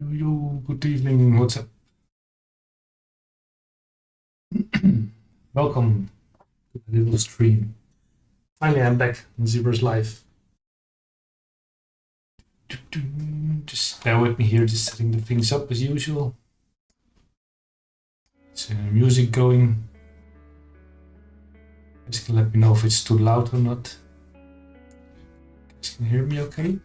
Yo, good evening. What's up? Welcome to the little stream. Finally, I'm back on ZBrush Live. Just bear with me here, just setting the things up as usual. It's music going. Just can let me know if it's too loud or not. You guys can hear me okay?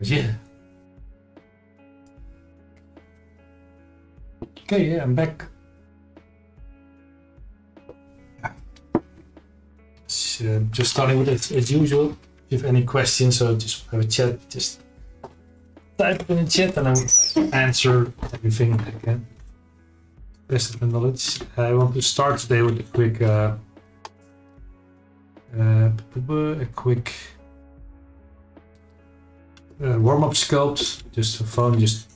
Yeah. Okay, yeah, I'm back. Just starting with it as usual. If you have any questions or just have a chat, just type in the chat and I will answer everything I can. Best of my knowledge. I want to start today with a quick warm-up sculpt, just for fun, just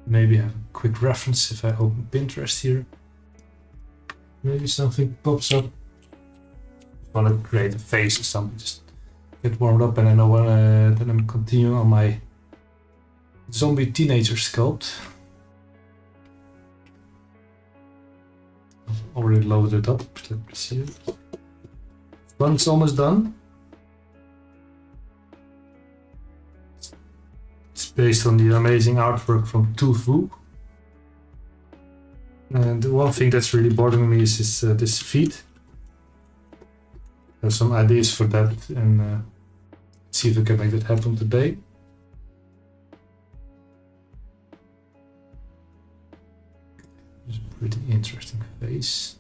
maybe have a quick reference if I open Pinterest here. Maybe something pops up. I want to create a face or something, just get warmed up, and I know then I'm continuing on my zombie teenager sculpt. I've already loaded it up, let me see it. One's almost done. It's based on the amazing artwork from Tufu. And the one thing that's really bothering me is this feet. I have some ideas for that, and see if I can make that happen today. It's a pretty interesting face.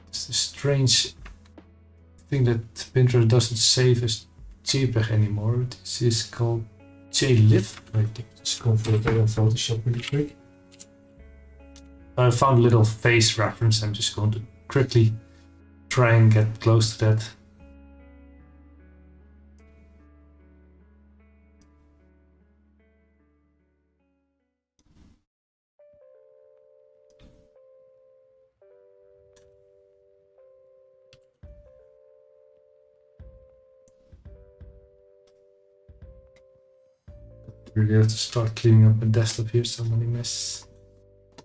It's a strange thing that Pinterest doesn't save as JPEG anymore. This is called JLIF. I think just convert it on Photoshop really quick. I found a little face reference. I'm just going to quickly try and get close to that. Really have to start cleaning up my desktop here, so many mess.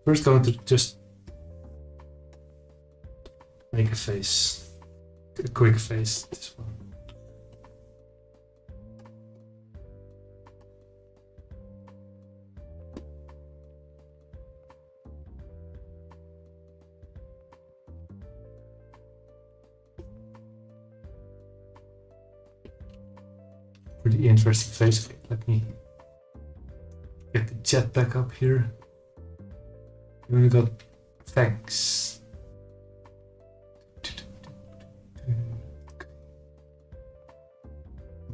First going to just make a face. A quick face, this one. Pretty interesting face. Okay, let me get the chat back up here. We only got thanks.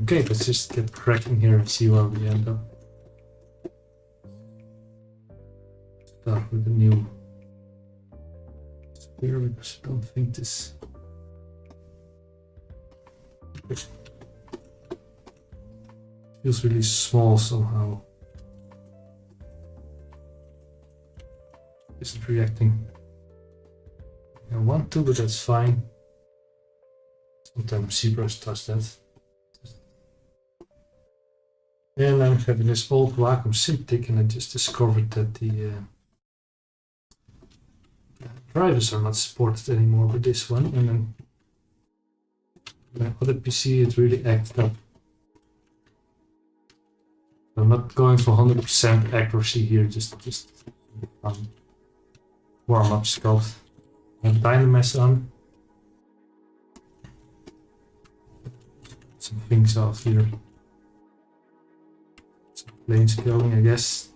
Okay, let's just get cracking here and see where we end up. Start with a new sphere because I don't think this. Feels really small somehow. Isn't reacting. I want to, but that's fine. Sometimes ZBrush does that. And I'm having this old Wacom Cintiq, and I just discovered that the drivers are not supported anymore with this one. And then my other PC, it really acted up. I'm not going for 100% accuracy here, just warm-up sculpt. I have Dynamax on. Some things off here. Some planes going, I guess.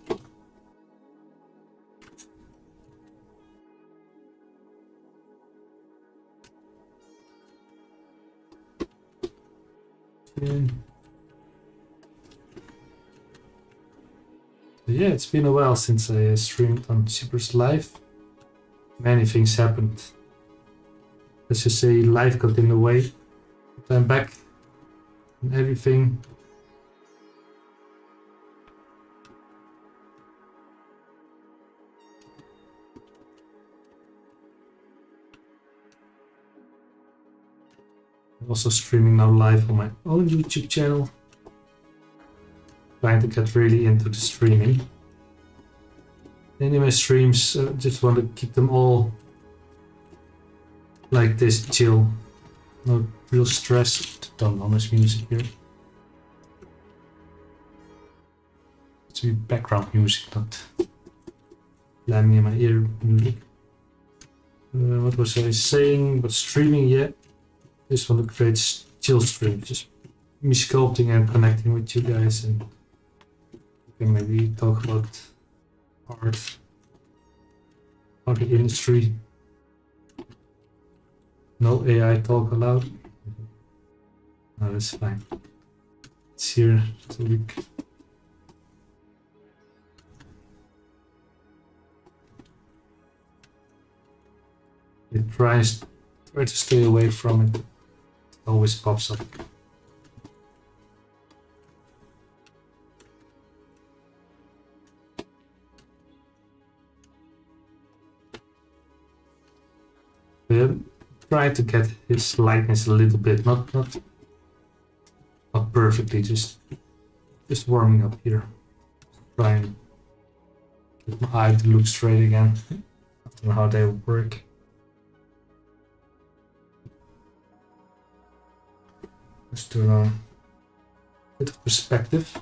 Yeah, it's been a while since I streamed on ZBrush Live. Many things happened. Let's just say life got in the way. But I'm back and everything Also streaming now live on my own YouTube channel. Trying to get really into the streaming. Anime streams, just want to keep them all like this, chill. No real stress. Don't honest music here. It's be background music, not slamming in my ear music. What was I saying? But streaming, yeah. Just want to create chill stream. Just me sculpting and connecting with you guys, and we can maybe talk about art, the industry. No AI talk allowed. No, that's fine. It's here so we try to stay away from it. It always pops up. Try to get his lightness a little bit, not perfectly, just warming up here. Try and get my eye to look straight again. I don't know how they will work. Just to a bit of perspective.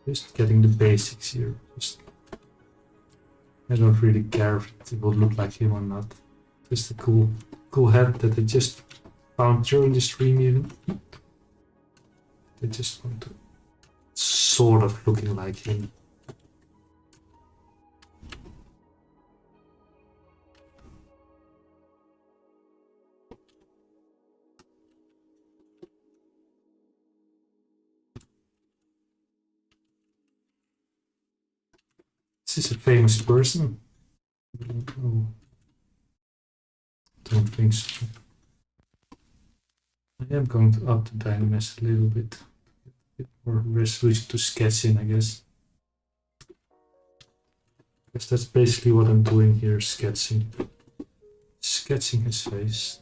Just getting the basics here. I don't really care if it will look like him or not. Just a cool head that I just found during the stream even. I just want to sort of looking like him. This is a famous person. I don't know. Don't think so. I am going to up the dynamics a little bit. A bit more resolution to sketch in, I guess. Because that's basically what I'm doing here, sketching. Sketching his face.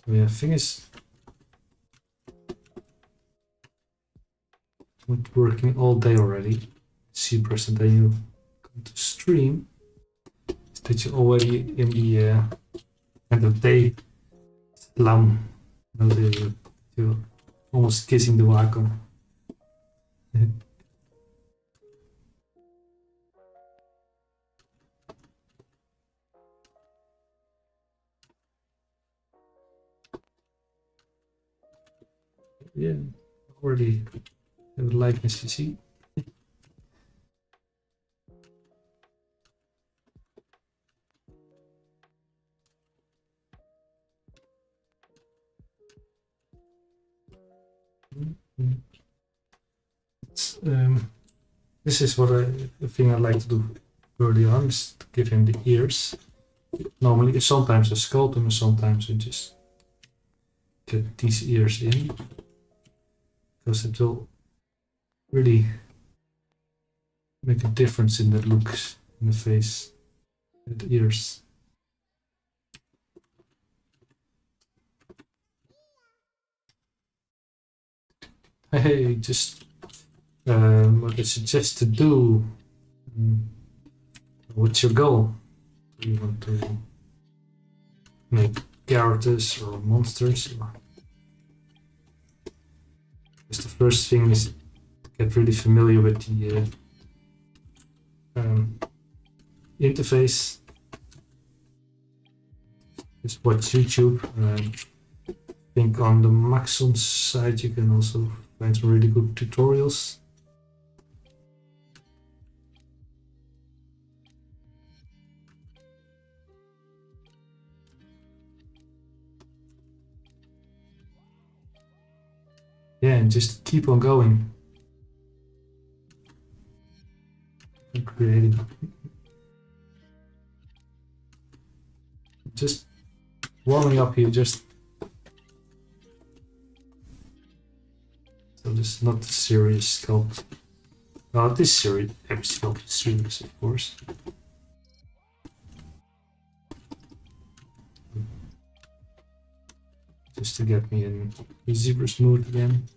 Yeah, thing is, with working all day already, ZBrush, and then you come to stream, is that you're already in the end of day lam. You know, you're almost kissing the Wacom. Yeah, already have a likeness, you see. This is what the thing I like to do early on, is to give him the ears. Normally, sometimes I sculpt them, and sometimes I just get these ears in, because it will really make a difference in the looks in the face and the ears. Hey, just what I suggest to do. What's your goal? Do you want to make characters or monsters? Or Because the first thing is to get really familiar with the interface. Just watch YouTube. I think on the Maxon site you can also find some really good tutorials. Yeah, and just keep on going and creating. Just warming up here, just so this is not a serious sculpt. Well, this series, every sculpt is serious, of course. Just to get me in ZBrush mood again.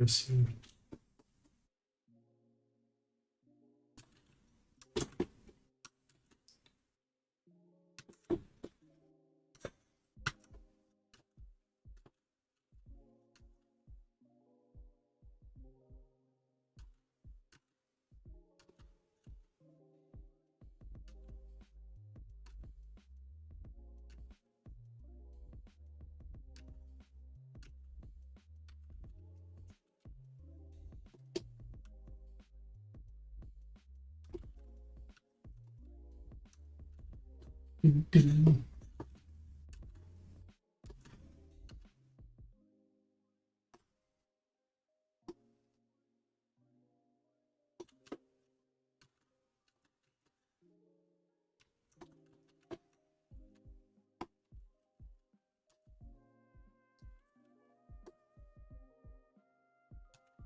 Let's see.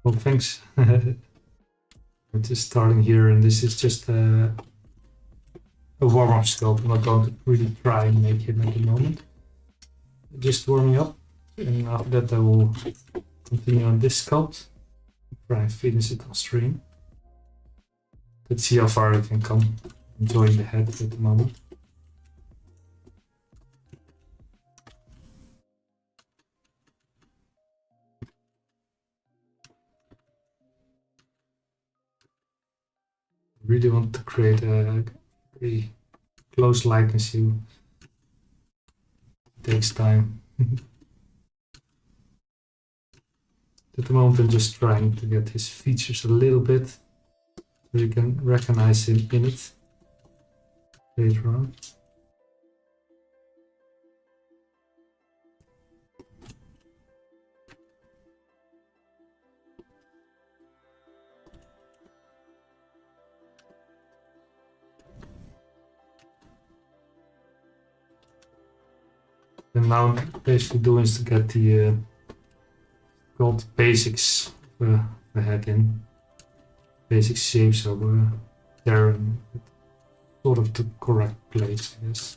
Well, thanks. I'm just starting here, and this is just a warm-up sculpt. I'm not going to really try and make it at the moment. Just warming up, and after that I will continue on this sculpt. Try and finish it on stream. Let's see how far I can come. Enjoying the head at the moment. Really want to create a very close likeness. It takes time. At the moment I'm just trying to get his features a little bit so you can recognize him in it later on. And now I'm basically doing is to get the called basics the head in. Basic shapes over there and sort of the correct place, I guess.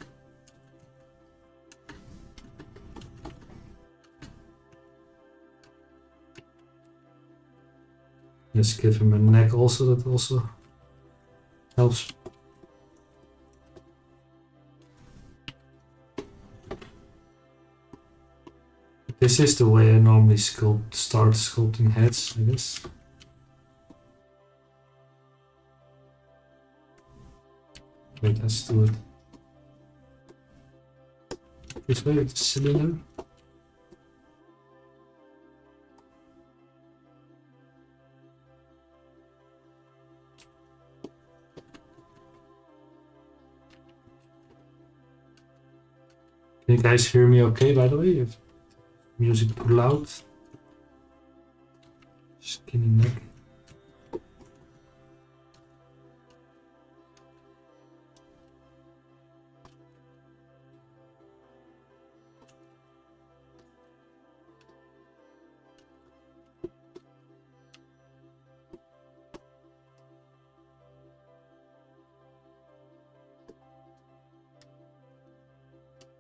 Just give him a neck also, that also helps. This is the way I normally start sculpting heads, I guess. Wait, let's do it. this way with the cylinder. Can you guys hear me okay, by the way? If music too loud. Skinny neck.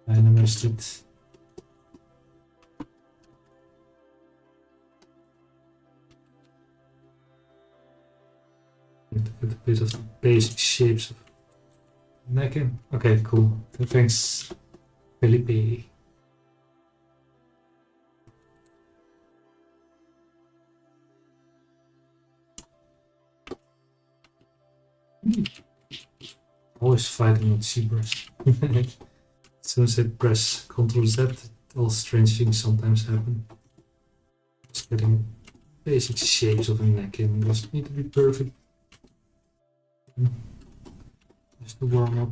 Bijna mist het. Need to put a bit of the basic shapes of neck in. Okay, cool. Thanks, Felipe. Always fighting with ZBrush. As soon as I press Ctrl Z, all strange things sometimes happen. Just getting basic shapes of a neck in. Doesn't need to be perfect. Just to warm up.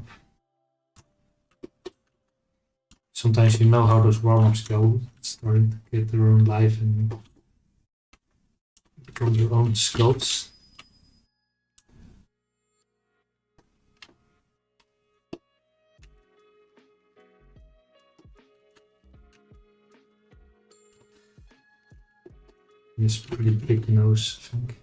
Sometimes you know how those warm-ups go. Starting to get their own life and become your own sculpts. It's pretty big nose, I think.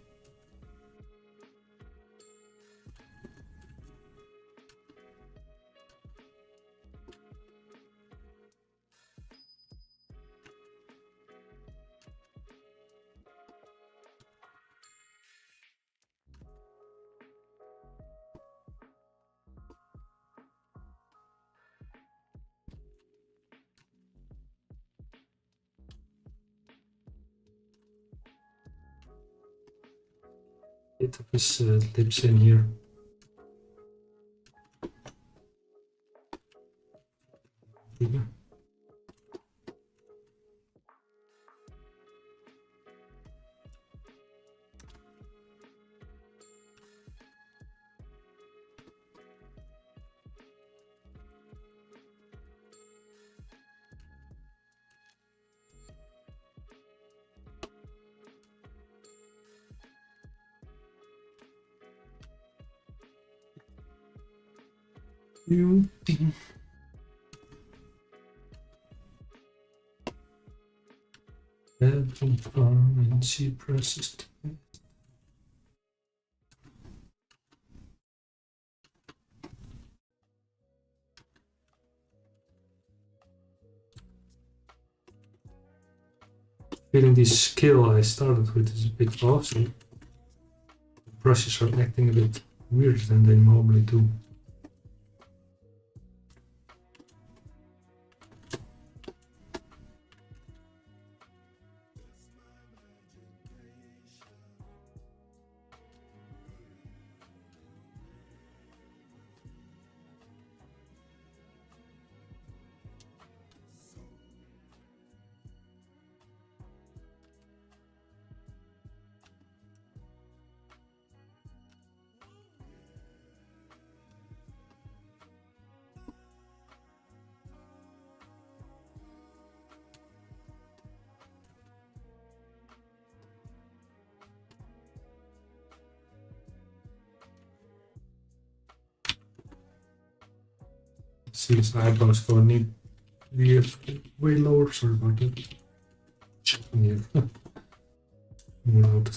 Bit of his lips in here. Here. Having fun and ZBrush is feeling this skill I started with is a bit off, so the brushes are acting a bit weirder than they normally do. See his eyebrows going need way lower, sorry about that. Checking here. Loud.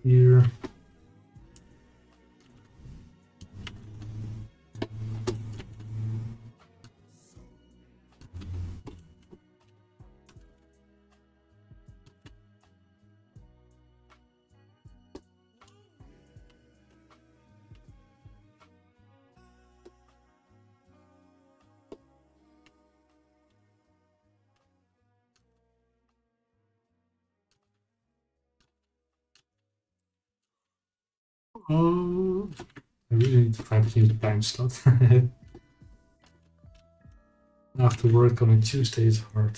Here. Oh, I really need to find a new time slot. After work on a Tuesday is hard.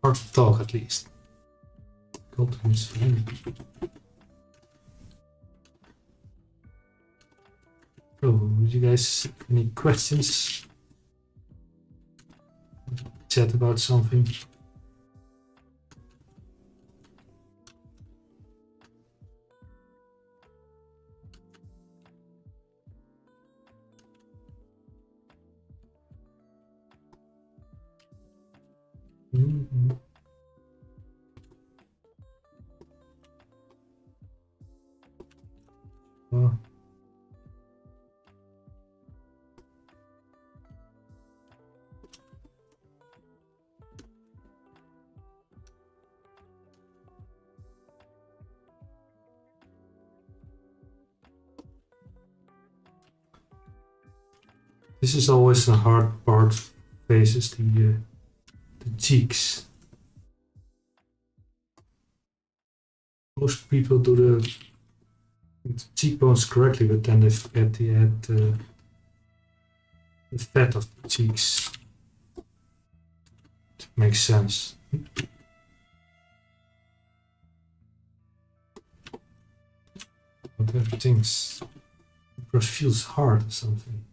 Hard to talk at least. Sculpting is fine. Oh, would you guys have any questions? Chat about something? Mm-hmm. Well, this is always a hard part. Faces the cheeks. Most people do the cheekbones correctly, but then they forget to add the fat of the cheeks. It makes sense. But everything's brush feels hard or something.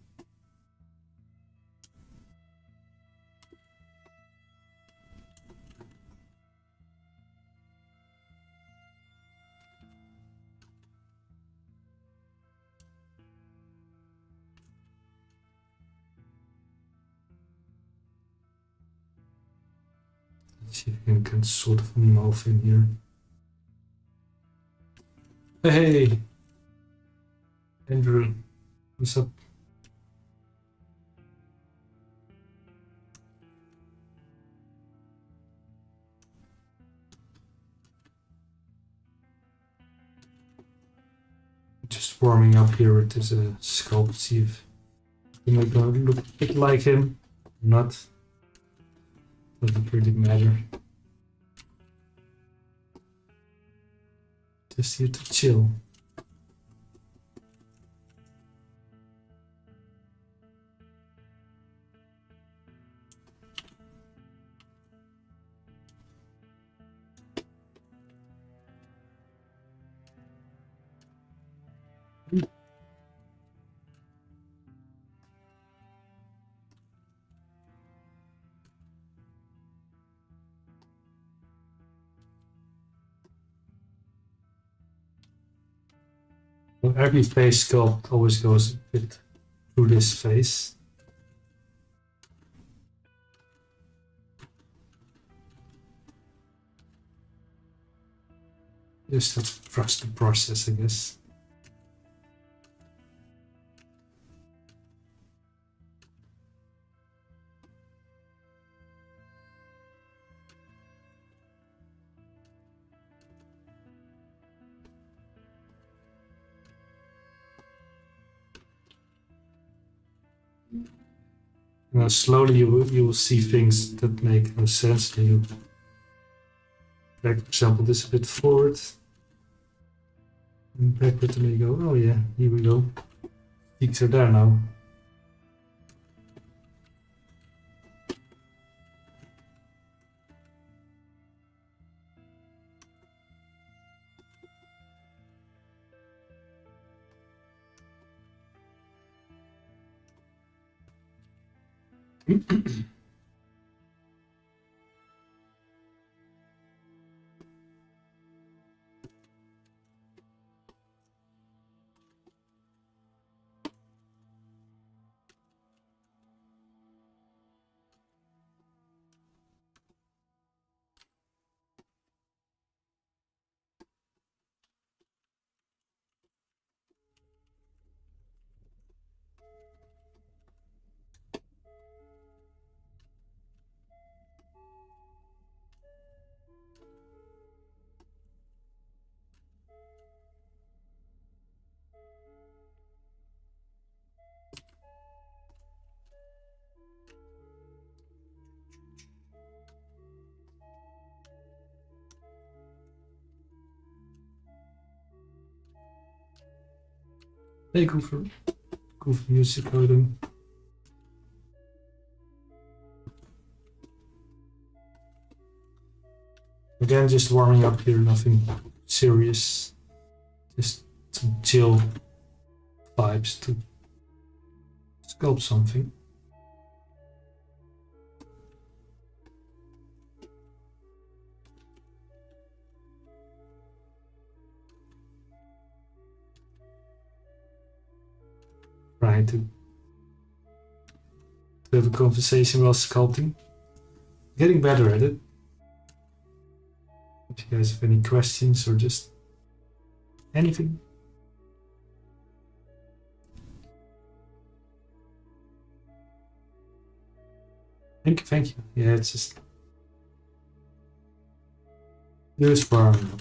Let's see if we can sort of mouth in here. Hey, Andrew, what's up? Just warming up here with this sculpt, see if you might gonna look a bit like him. Not. Doesn't really matter. Just here to chill. Well, every face sculpt always goes a bit through this face. Just have to trust the process, I guess. Slowly you will see things that make no sense, and you drag, for example, this a bit forward and backward, and you go, oh yeah, here we go. Peaks are there now. Hey, Goof Music, how are you doing? Again, just warming up here, nothing serious. Just some chill vibes to sculpt something. Trying to have a conversation while sculpting. Getting better at it. If you guys have any questions or just anything. Thank you. Yeah, it's just there's warm.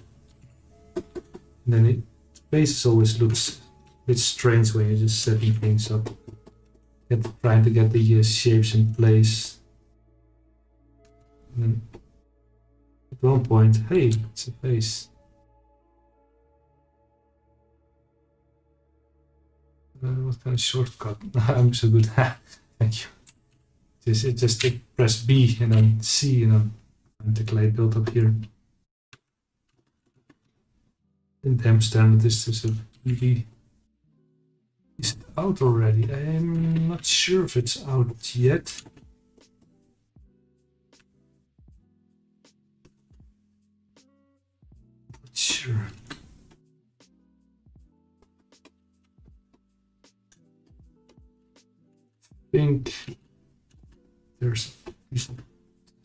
And then it faces always looks a bit strange when you're just setting things up. Trying to get the shapes in place. And then at one point, hey, it's a face. What kind of shortcut? I'm so good. Thank you. Just press B and then C and then the clay built up here. In damn standard is a BB. Is it out already? I'm not sure if it's out yet. Not sure. I think there's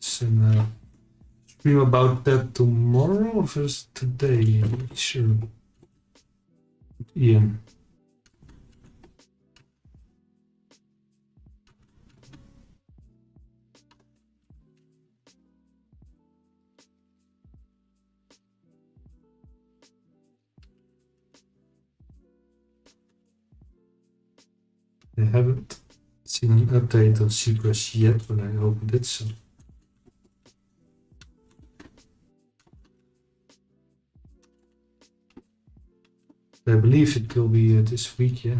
some stream about that tomorrow or first today. I'm not sure. Ian. I haven't seen an update on ZBrush yet when I opened it, so I believe it will be this week, yeah.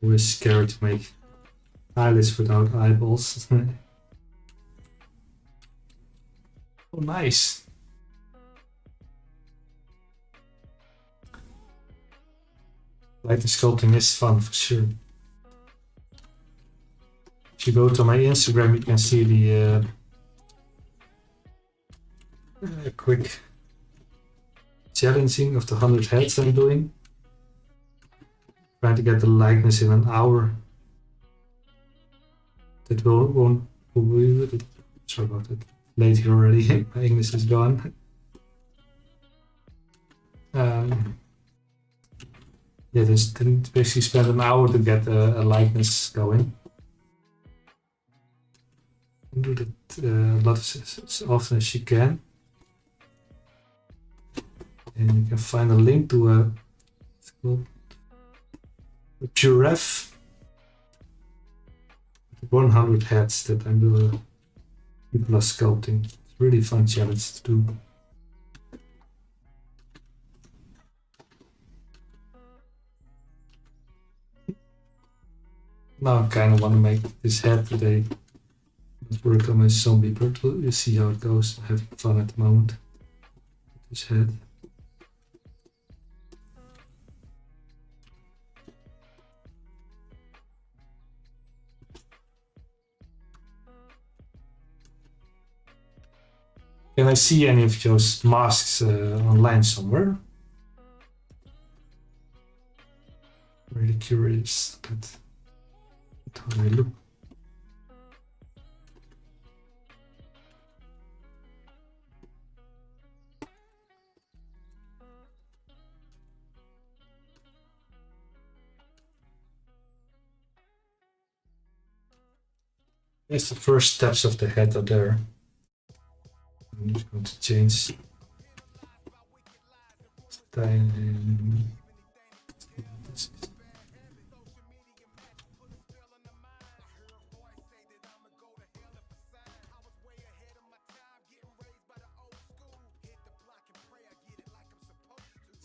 Always scary to make eyelids without eyeballs. Oh, nice. Like the sculpting is fun for sure. If you go to my Instagram, you can see the quick challenging of the 100 heads I'm doing. Trying to get the likeness in an hour. That won't be. Sorry about that. Late here already. My English is gone. Yeah, just basically spend an hour to get a likeness going. Do that as often as you can. And you can find a link to a pure ref 100 heads that I'm doing people are sculpting. It's a really fun challenge to do. Now I kind of want to make this head today. Let's work on my zombie bird. You'll see how it goes. I'm having fun at the moment with this head. Can I see any of those masks online somewhere? Really curious at how they look. Yes, the first steps of the head are there. I'm just going to change style.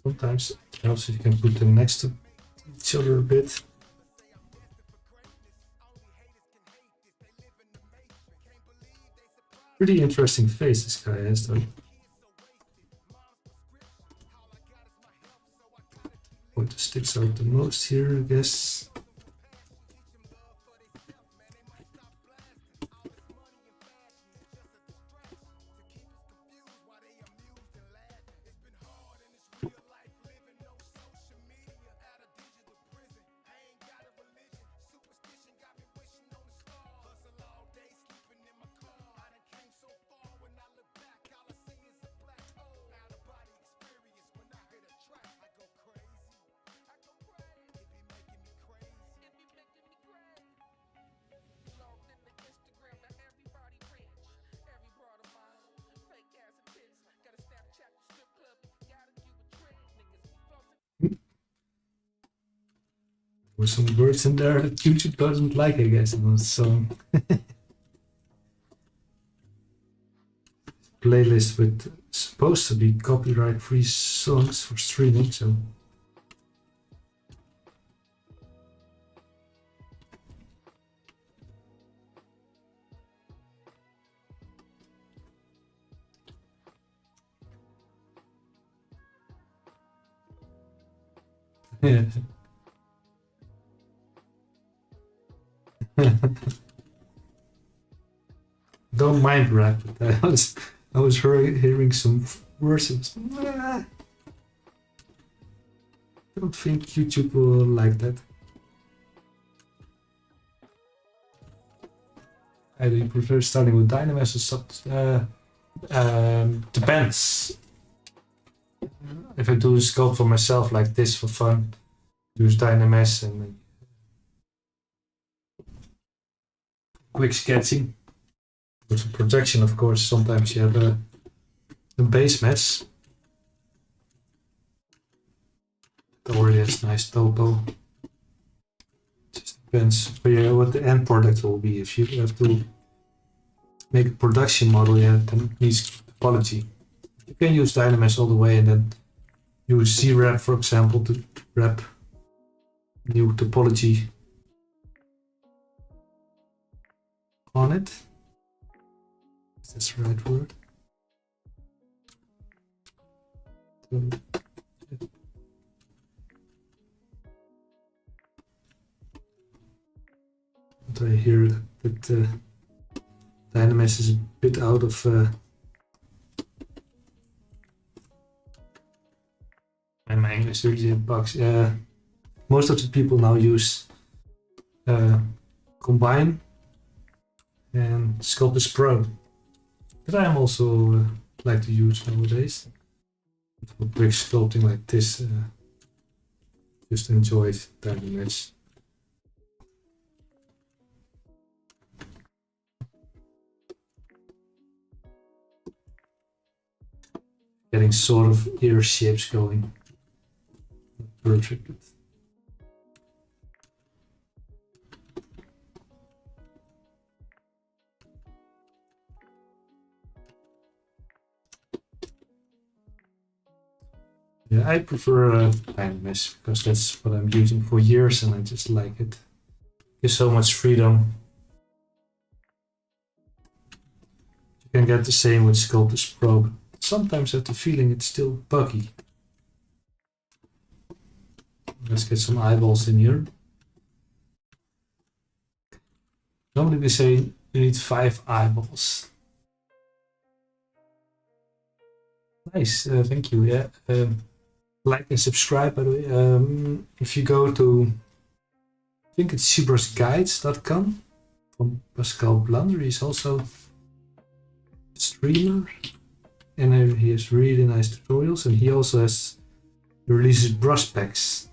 Sometimes it helps if you can put them next to each other a bit. Pretty interesting face this guy has though. What sticks out the most here, I guess. With some words in there that YouTube doesn't like, I guess, in the song. Playlist with supposed to be copyright-free songs for streaming, so. Yeah. Don't mind rap. I was hearing some words. I don't think YouTube will like that. I do prefer starting with Dynamax or sub. Depends. If I do a sculpt for myself like this for fun, use Dynamax and quick sketching. With the projection, of course, sometimes you have a base mesh. It already has nice topo. Just depends what the end product will be. If you have to make a production model, yeah, then it needs topology. You can use Dynamax all the way and then use ZBrush, for example, to wrap new topology on it. Is this the right word? But I hear that Dynamax is a bit out of my English really in box. Most of the people now use Combine and Sculpt Pro. That I am also like to use nowadays. For quick sculpting like this, just enjoy it, Dynamax. Getting sort of ear shapes going. Perfect. Yeah, I prefer Dynamax because that's what I'm using for years and I just like it. Gives so much freedom. You can get the same with Sculpt Pro. Sometimes I have the feeling it's still buggy. Let's get some eyeballs in here. Normally they say you need 5 eyeballs. Nice, thank you. Yeah, like and subscribe, by the way. If you go to, I think it's ZBrushguides.com from Pascal Blunder. He's also a streamer and he has really nice tutorials, and he also releases brush packs.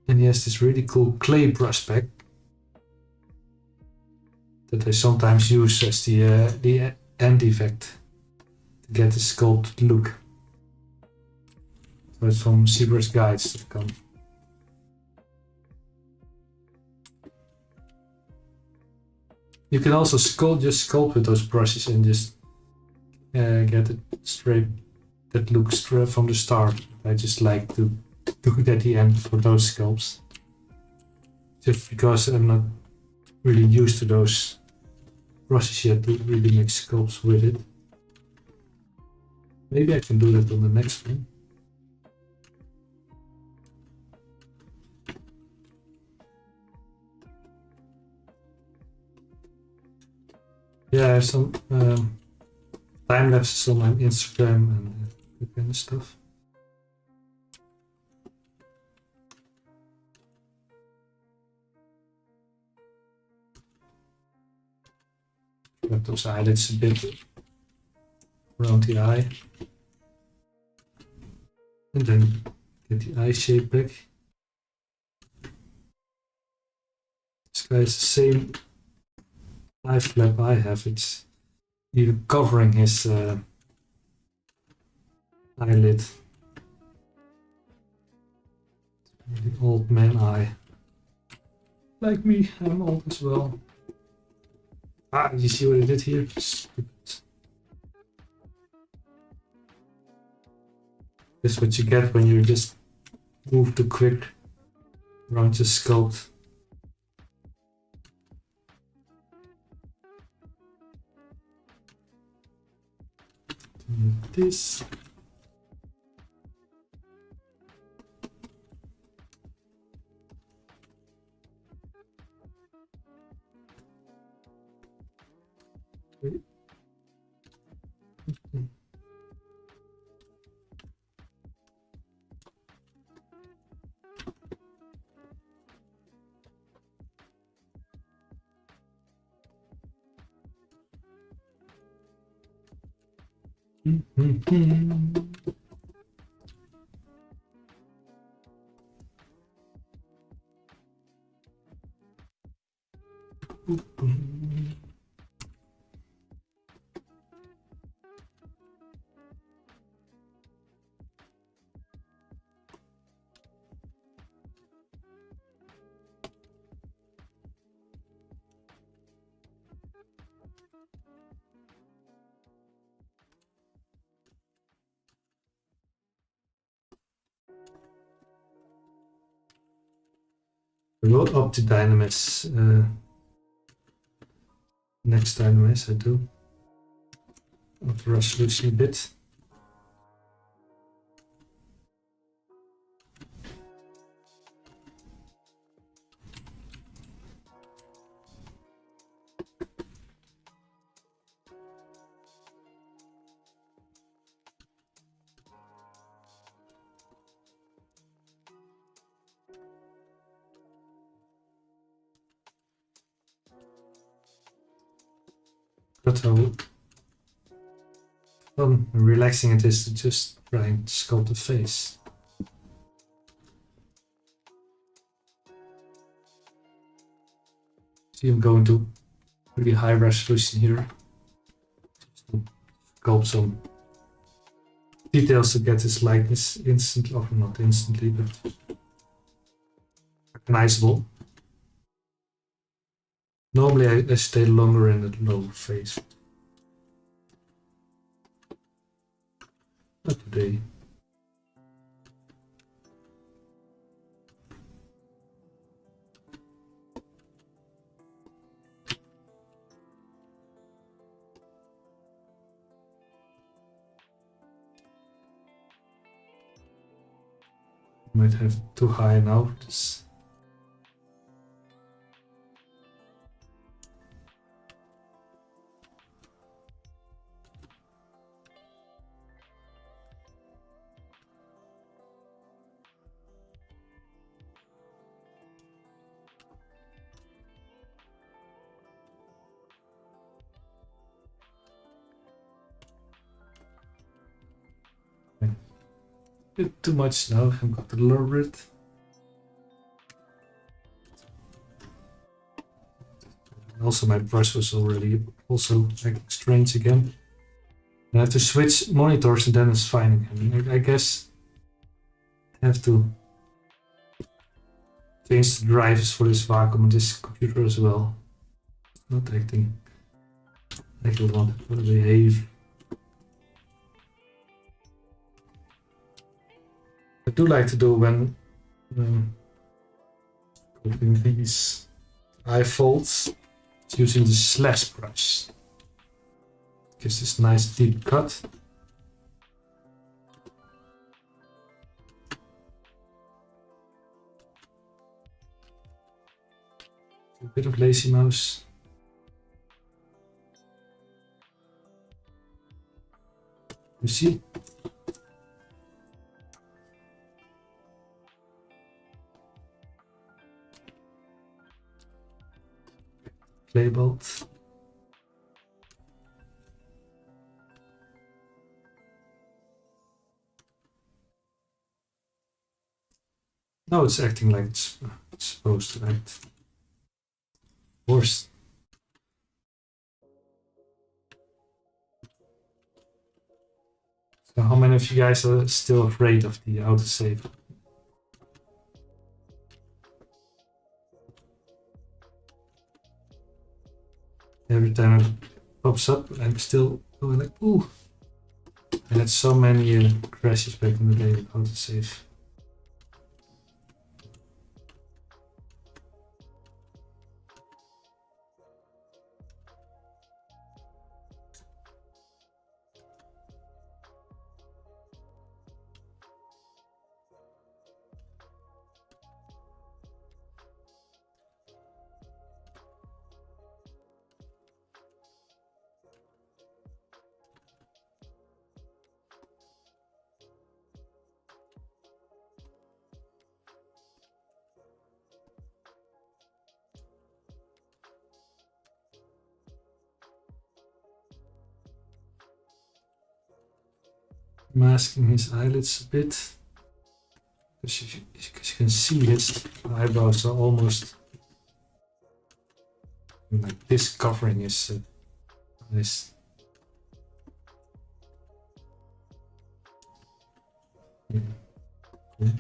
And he has this really cool clay brush pack. that I sometimes use as the end effect to get the sculpted look. So it's from ZBrush guides.com. You can also just sculpt with those brushes and just get it straight that looks straight from the start. I just like to do it at the end for those sculpts. Just because I'm not really used to those brushes yet to really make sculpts with it. Maybe I can do that on the next one. Yeah, I have some time lapses on my Instagram and that kind of stuff. Got those eyelids a bit around the eye. And then get the eye shape back. This guy has the same eye flap I have. It's even covering his eyelid. The old man eye. Like me, I'm old as well. Ah, you see what I did here? Stupid. That's what you get when you just move too quick around your sculpt. This. I will up the dynamis next dynamis I do. Up the resolution a bit. But how fun and relaxing it is to just try and sculpt the face. See, I'm going to really high resolution here. Just to sculpt some details to get this likeness instantly, or not instantly, but recognizable. Normally I stay longer in the low face. Not today. Might have too high now. This bit too much now. I've got to lower it. Also my brush was already also acting strange again. I have to switch monitors and then it's fine again. I guess I have to change the drivers for this Wacom on this computer as well. It's not acting like I want it to behave. I do like to do when sculpting these eye folds using the slash brush. Gives this nice deep cut. A bit of lazy mouse. You see? Play bolt. Now it's acting like it's supposed to act. Of course. So how many of you guys are still afraid of the autosave? Every time it pops up, I'm still going like, ooh. I had so many crashes back in the day with autosave. Masking his eyelids a bit. Because you can see his eyebrows are almost like this, covering his eyes. Yeah. Okay.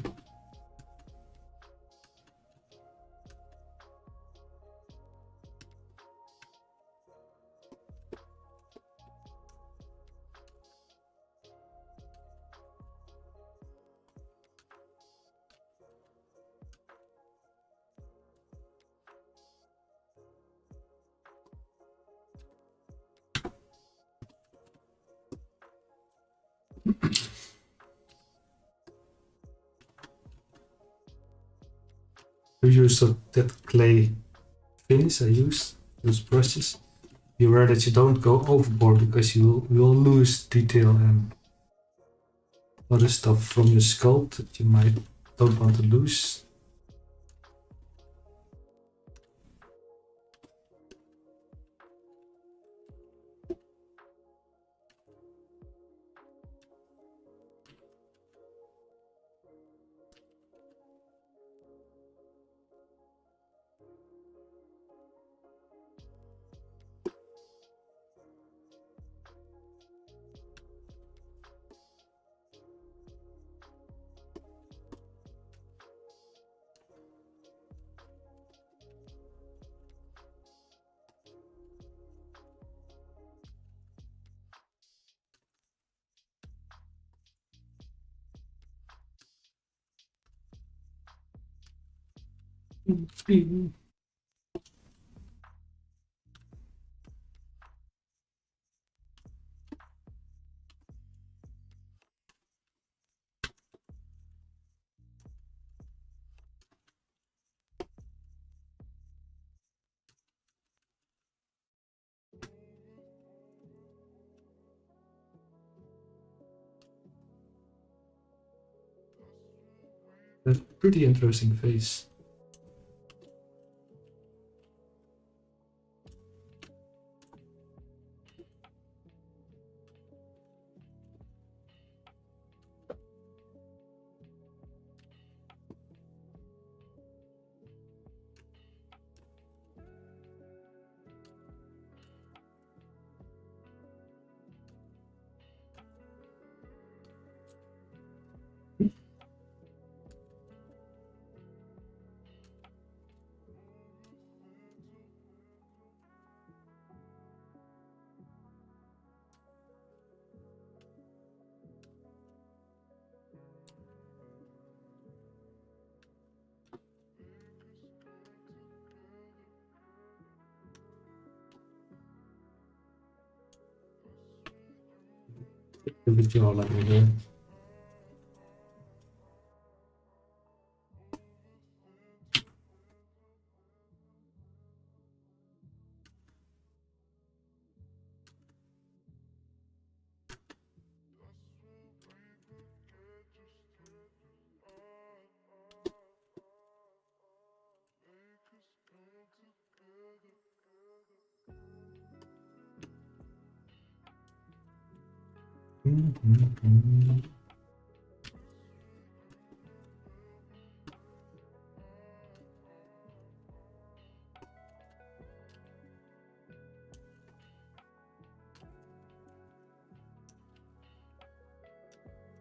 To use that clay finish I use, those brushes, beware that you don't go overboard because you will lose detail and other stuff from your sculpt that you don't want to lose. A pretty interesting face. Give it your line here.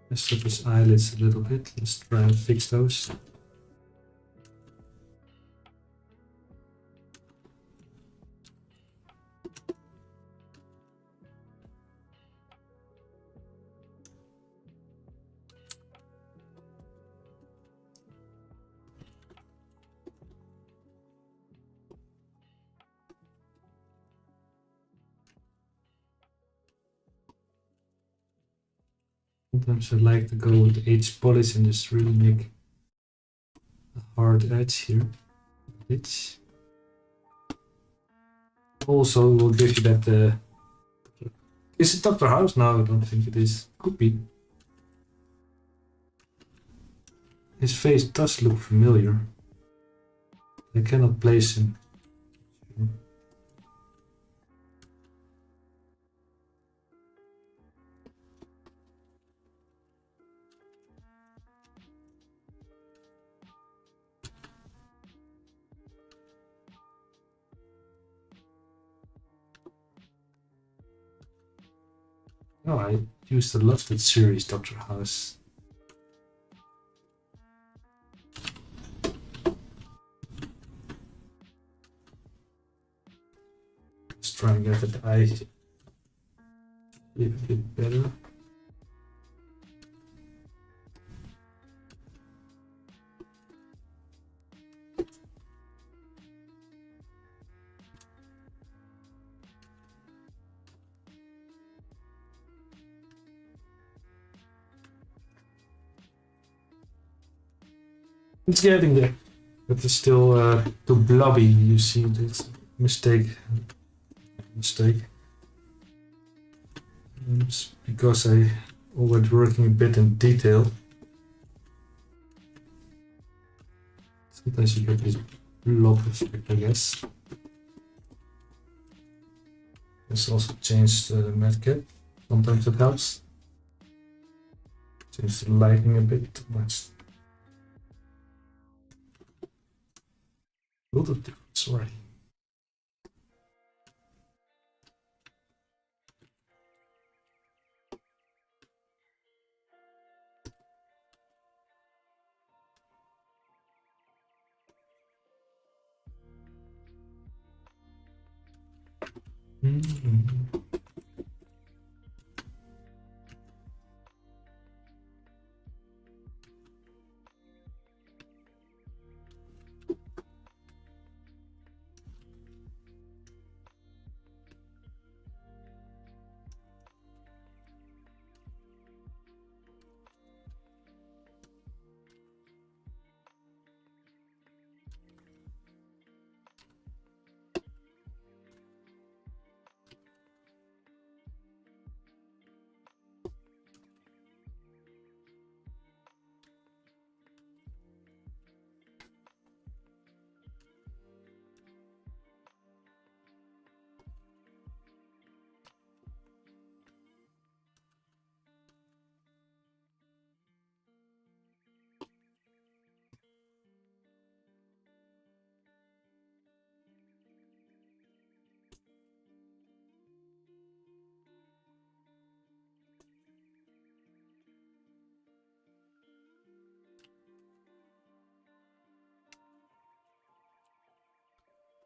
Let's look his eyelids a little bit. Let's try and fix those. Sometimes I like to go with edge polish and just really make a hard edge here. Edge. Also will give you that. Is it Dr. House? No, I don't think it is. Could be. His face does look familiar. I cannot place him. Oh, I used to love that series, Dr. House. Let's try and get that eye a bit better. It's getting there, but it's still too blobby. You see, it's mistake. It's because I already working a bit in detail. Sometimes you get this blob effect, I guess. Let's also change the matte cap. Sometimes it helps. Change the lighting a bit too much. A lot of difference already.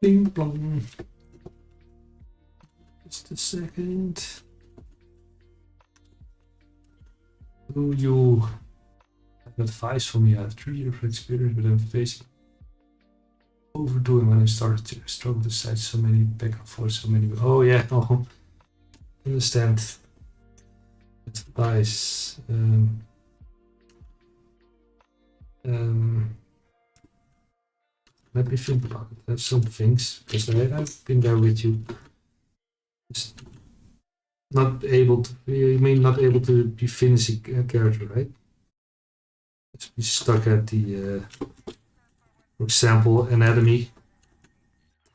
Bing blong. Just a second. Do you have advice for me? I have 3 years of experience, but I'm facing overdoing when I started to struggle to decide so many back and forth, so many. Oh yeah, oh, understand. advice. Let me think about it. There's some things, because I've been there with you. Just not able to, you mean not able to be finishing a character, right? Just be stuck at the, for example, anatomy.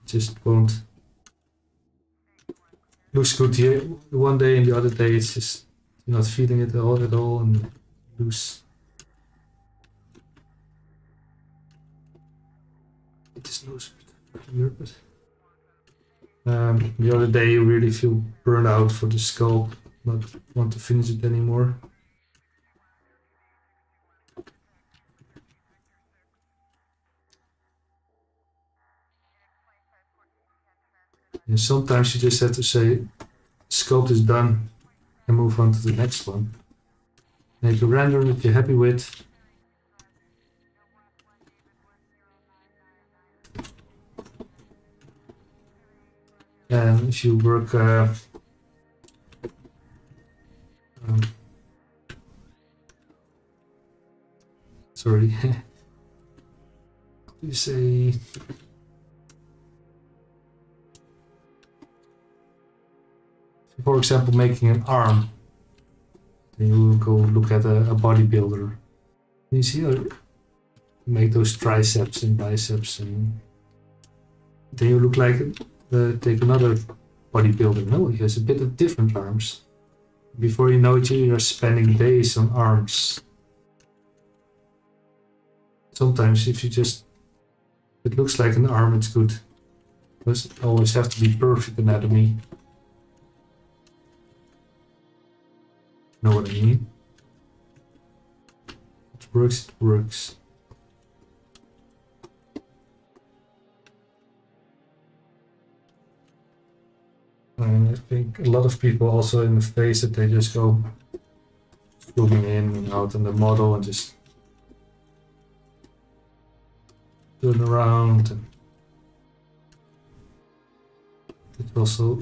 Just won't looks good here one day and the other day it's just not feeling it at all and lose. It just lose here, but the other day you really feel burned out for the sculpt, not want to finish it anymore. And sometimes you just have to say sculpt is done and move on to the next one. Make a render that you're happy with. And if you work sorry, you say for example making an arm, then you will go look at a bodybuilder. You see, make those triceps and biceps, and then you look like take another bodybuilder. No, he has a bit of different arms. Before you know it, you're spending days on arms. Sometimes if you just, it looks like an arm, it's good. It doesn't always have to be perfect anatomy. Know what I mean? It works, it works. And I think a lot of people also in the face that they just go zooming in and out on the model and just turn around, and it's also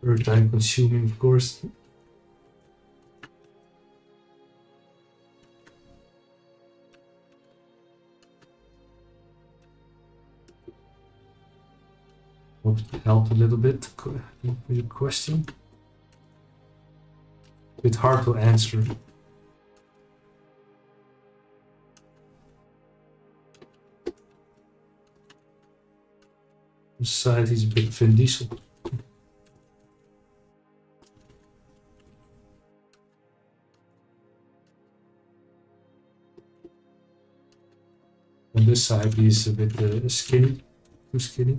very time consuming, of course. Would help a little bit with your question. A bit hard to answer. The side is a bit Vin Diesel. On this side he's a bit skinny, too skinny.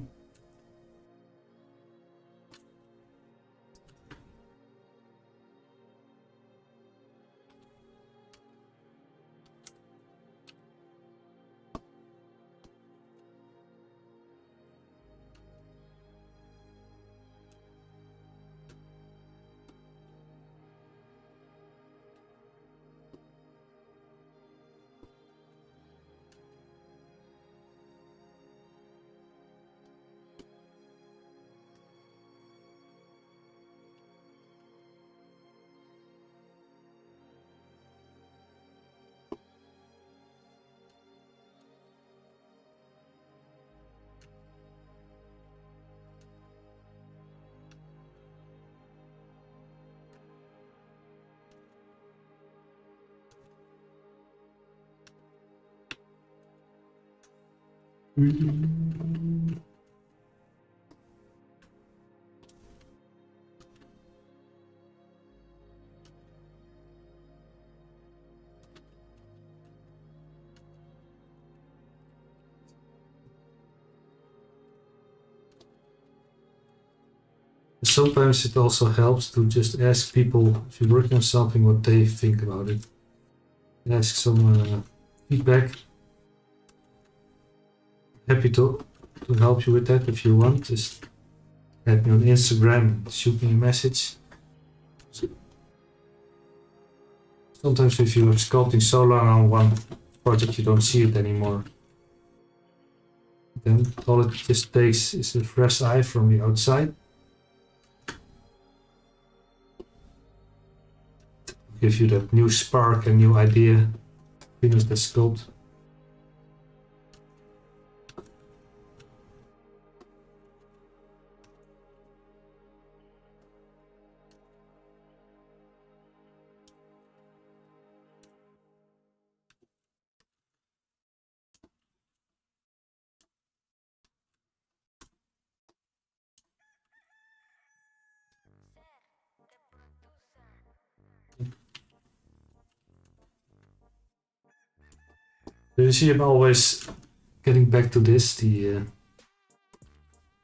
Sometimes it also helps to just ask people, if you're working on something, what they think about it. Ask some feedback. Happy to help you with that if you want. Just add me on Instagram, shoot me a message. Sometimes if you're sculpting so long on one project, you don't see it anymore. Then all it just takes is a fresh eye from the outside. give you that new spark and new idea. Finish the sculpt. You see, I'm always getting back to this.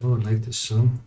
Oh, I like this song.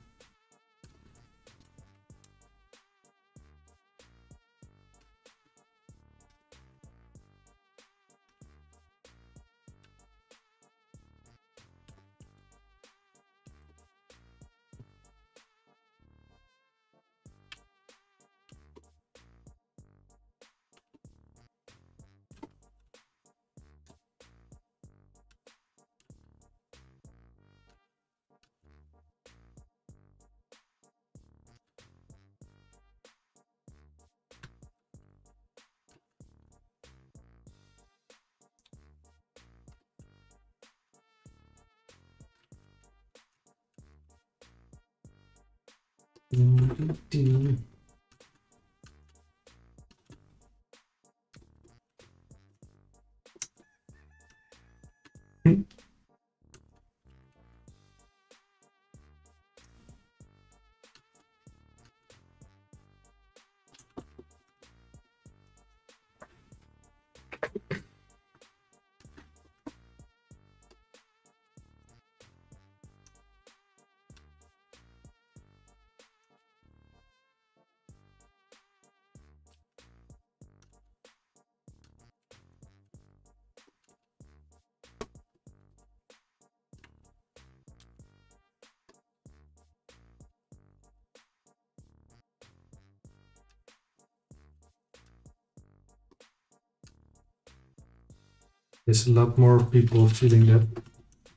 There's a lot more people feeling that.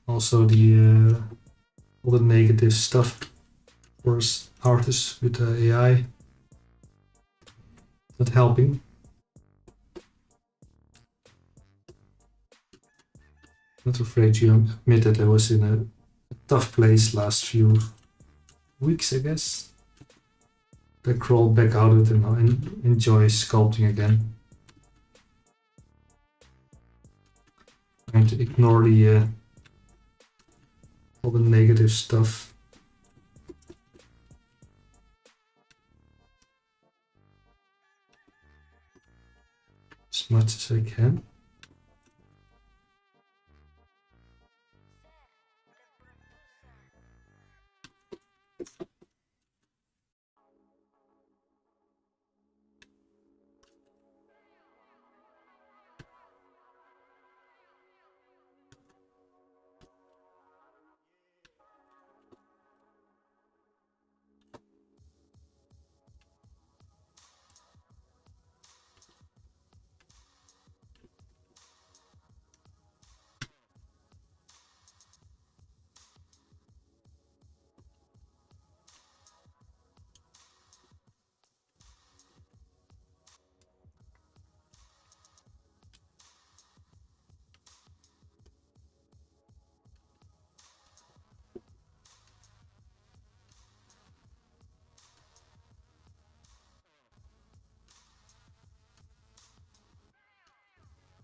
Also, all the negative stuff for artists with AI not helping. Not afraid to admit that I was in a tough place last few weeks, I guess. I crawled back out of it and enjoy sculpting again. Trying to ignore all the negative stuff. As much as I can.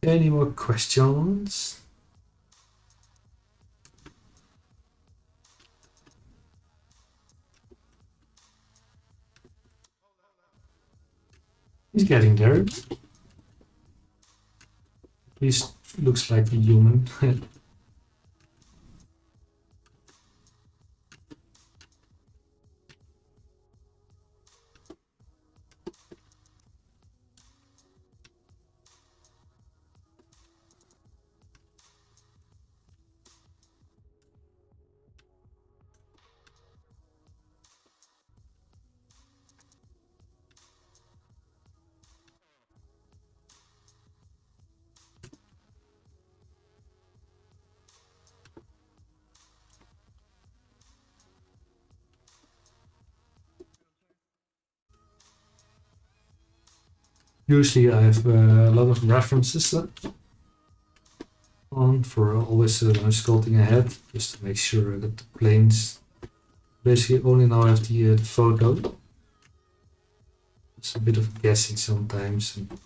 Any more questions? He's getting there. At least looks like a human. Usually I have a lot of references on for always when I'm sculpting ahead, just to make sure that the planes basically only now I have the photo. It's a bit of guessing sometimes. And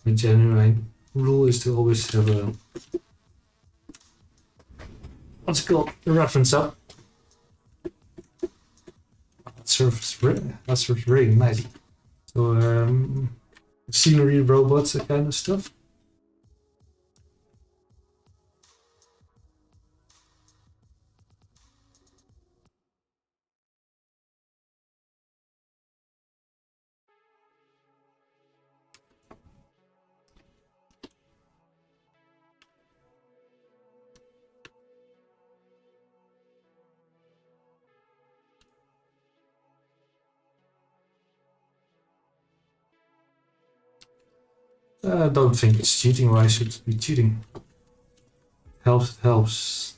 my genuine rule is to always have a what's it called, a reference up. That surface really nice. So scenery, robots, that kind of stuff. I don't think it's cheating. Why should it be cheating? Helps, it helps.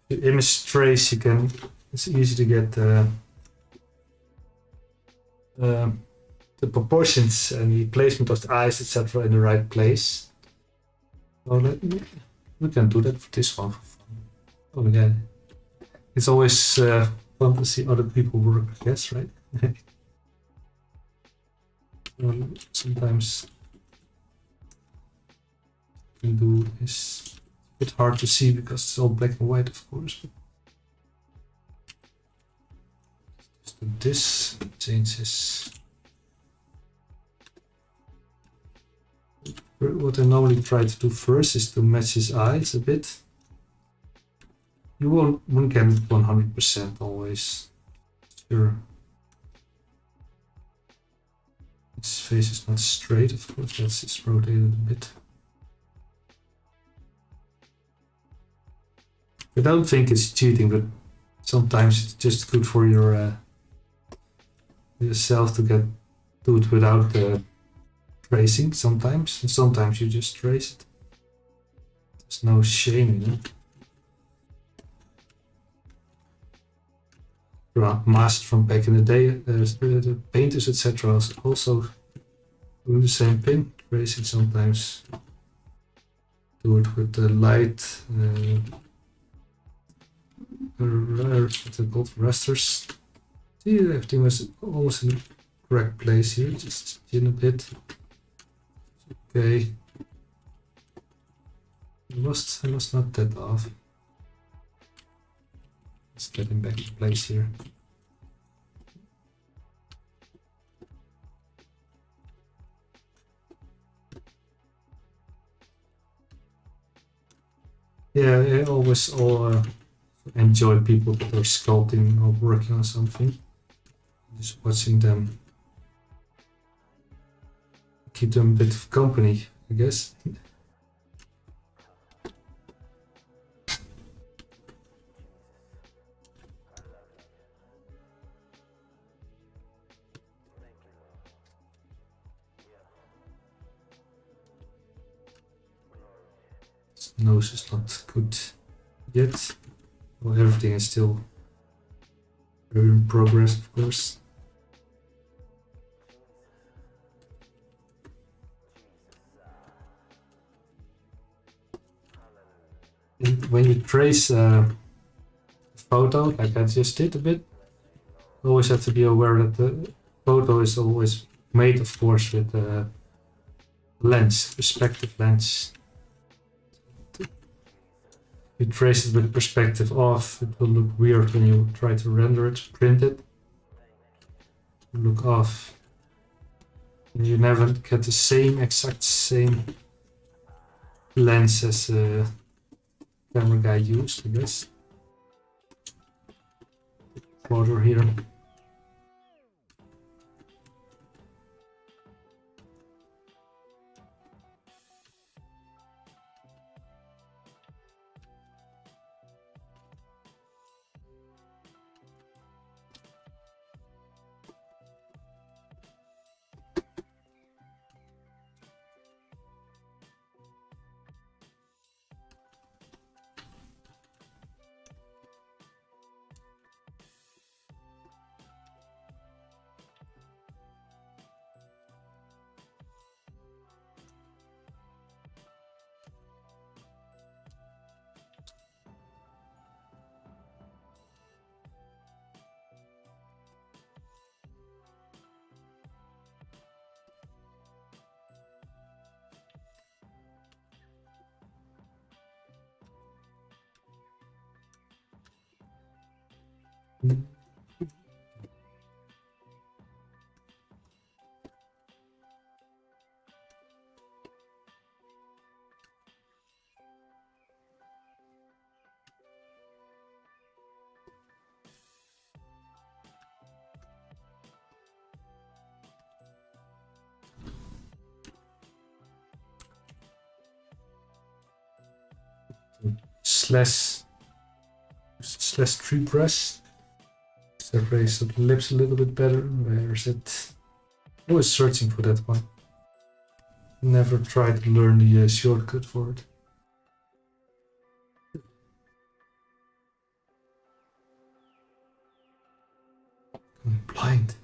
The image trace, you can. It's easy to get the proportions and the placement of the eyes, etc., in the right place. So we can do that for this one for fun. Oh yeah, it's always fun to see other people work, I guess, right? Sometimes you can do is a bit hard to see because it's all black and white, of course. But just do this, change this. What I normally try to do first is to match his eyes a bit. You won't get it 100% always. Sure. His face is not straight, of course, that's just rotated a bit. I don't think it's cheating, but sometimes it's just good for your yourself to do it without tracing sometimes, and sometimes you just trace it. There's no shame in it. Master from back in the day, the painters, etc., also do the same thing, tracing sometimes. Do it with the light, what's it called, rasters. See, everything was almost in the correct place here, just in a bit. Okay. I was not that off. Let's get him back in place here. Yeah, I always enjoy people that are sculpting or working on something. Just watching them. Keep them a bit of company, I guess. His nose is not good yet. Well, everything is still very in progress, of course. And when you trace a photo, like I just did a bit, you always have to be aware that the photo is always made, of course, with a lens, perspective lens. If you trace it with perspective off, it will look weird when you try to render it, print it. You look off. And you never get the exact same lens as the camera guy used, I guess. Border here. Slash ZBrush. Erase the lips a little bit better. Where is it? Always searching for that one. Never tried to learn the shortcut for it. I'm blind.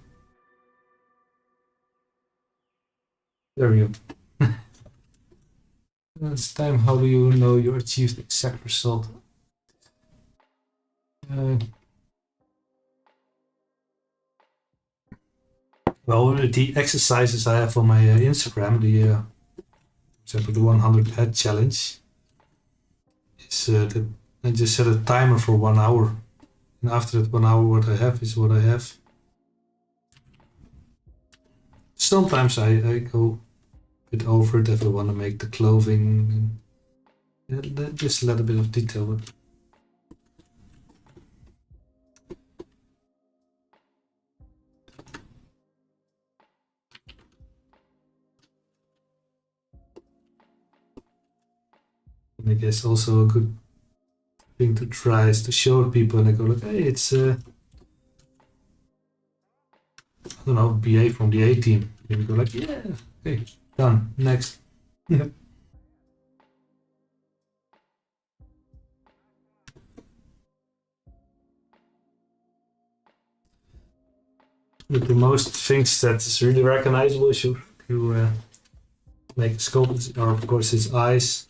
There we go. It's time. How do you know you achieved the exact result? Well, the exercises I have on my Instagram, for example, the 100 head challenge, is that I just set a timer for 1 hour. And after that 1 hour, what I have is what I have. Sometimes I go a bit over it if I want to make the clothing. Just a little bit of detail. But I guess also a good thing to try is to show people and I go like, hey, it's I don't know, BA from the A team. And you go like, yeah, okay, done, next. Yeah. But the most things that is really recognizable is you make a sculpt, or of course his eyes.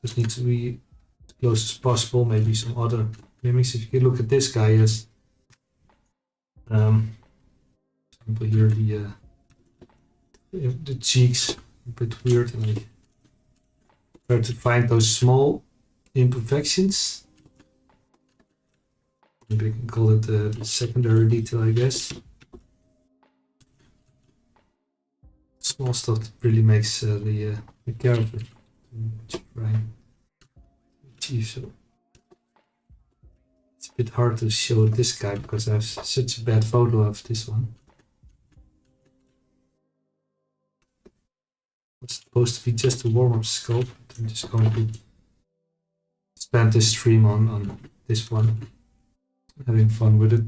Just need to be as close as possible. Maybe some other mimics. If you look at this guy, yes. For example, here the cheeks a bit weird, and I try to find those small imperfections. Maybe I can call it the secondary detail, I guess. Small stuff that really makes the character achieve. So it's a bit hard to show this guy because I have such a bad photo of this one. It's supposed to be just a warm-up sculpt, but I'm just going to spend this stream on this one, having fun with it.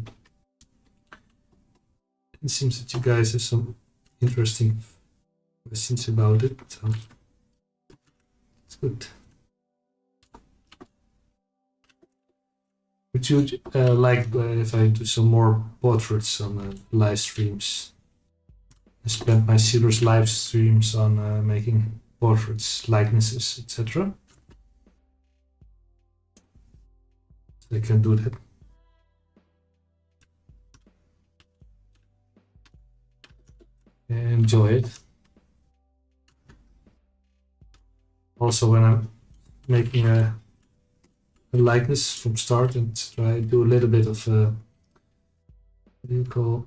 It seems that you guys have some interesting questions about it, so it's good. Would you like if I do some more portraits on live streams? I spend my serious live streams on making portraits, likenesses, etc. So I can do that. Enjoy it. Also, when I'm making a likeness from start and try to do a little bit of what do you call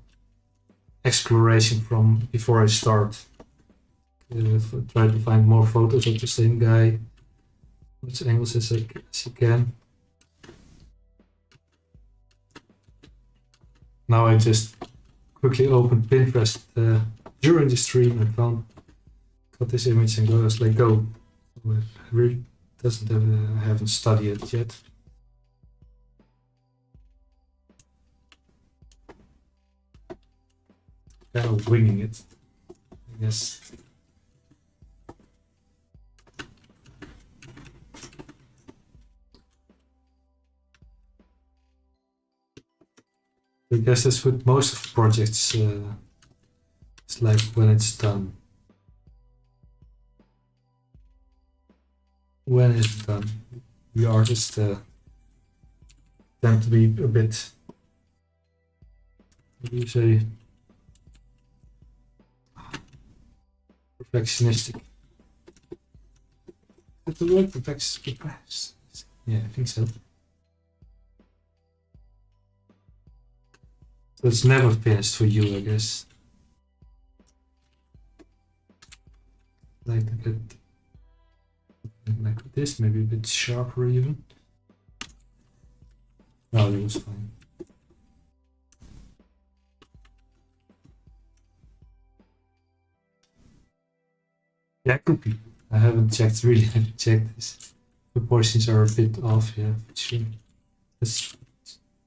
exploration from before I start. Try to find more photos of the same guy, which angles as you can. Now I just quickly opened Pinterest during the stream and got this image and go, I was like, go. So I really haven't studied it yet. Kind of winging it, I guess. I guess that's with most of the projects. It's like when it's done. When it's done, we artists tend to be a bit, what do you say, perfectionistic. Is that the word? Perfectionist? Yeah, I think so. So it's never finished for you, I guess. Like a bit like this, maybe a bit sharper even. No, that was fine. Yeah, could be. I haven't checked, really haven't checked this. The portions are a bit off, yeah, for sure. Let's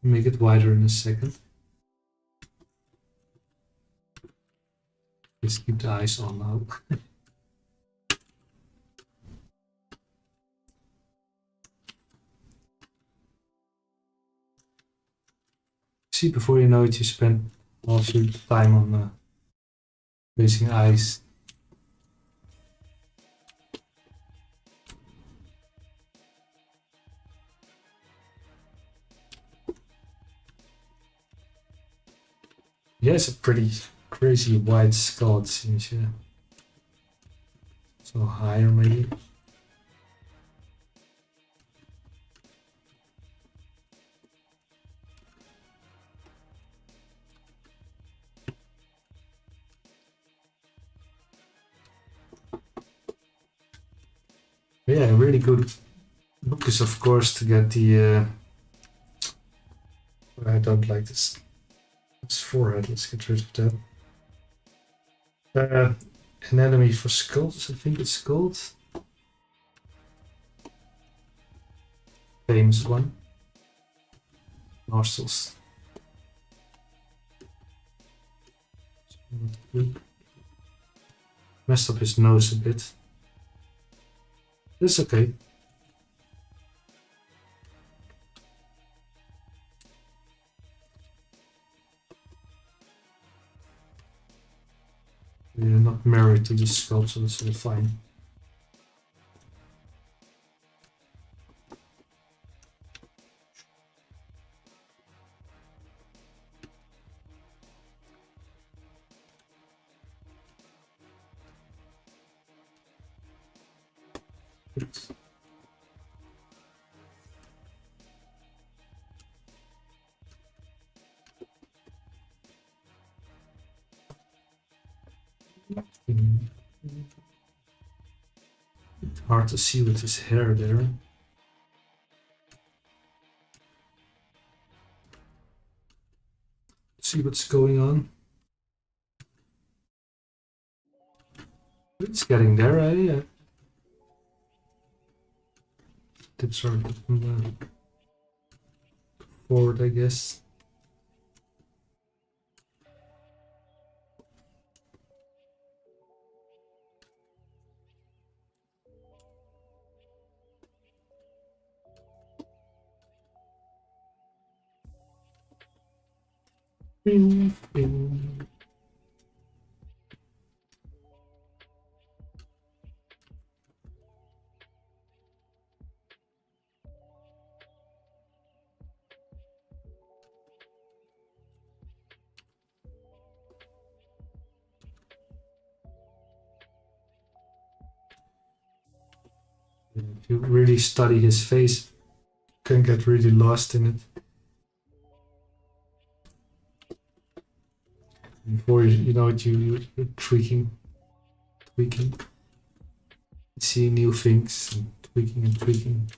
make it wider in a second. Let's keep the eyes on now. See, before you know it, you spend all of your time on placing eyes. Yeah, it's a pretty crazy wide skull, it seems, yeah. So higher, maybe. Yeah, really good look is, of course, to get the. I don't like this. This forehead. Let's get rid of that. Anatomy for sculpts. I think it's called. Famous one. Nostrils. Messed up his nose a bit. It's okay. We're not married to this sculpt, so it's all fine. It's hard to see with his hair there. See what's going on. It's getting there, eh? Yeah. Tips are forward, I guess. Bing, bing. If you really study his face, you can get really lost in it. Before you know it, you're tweaking. You see new things, and tweaking.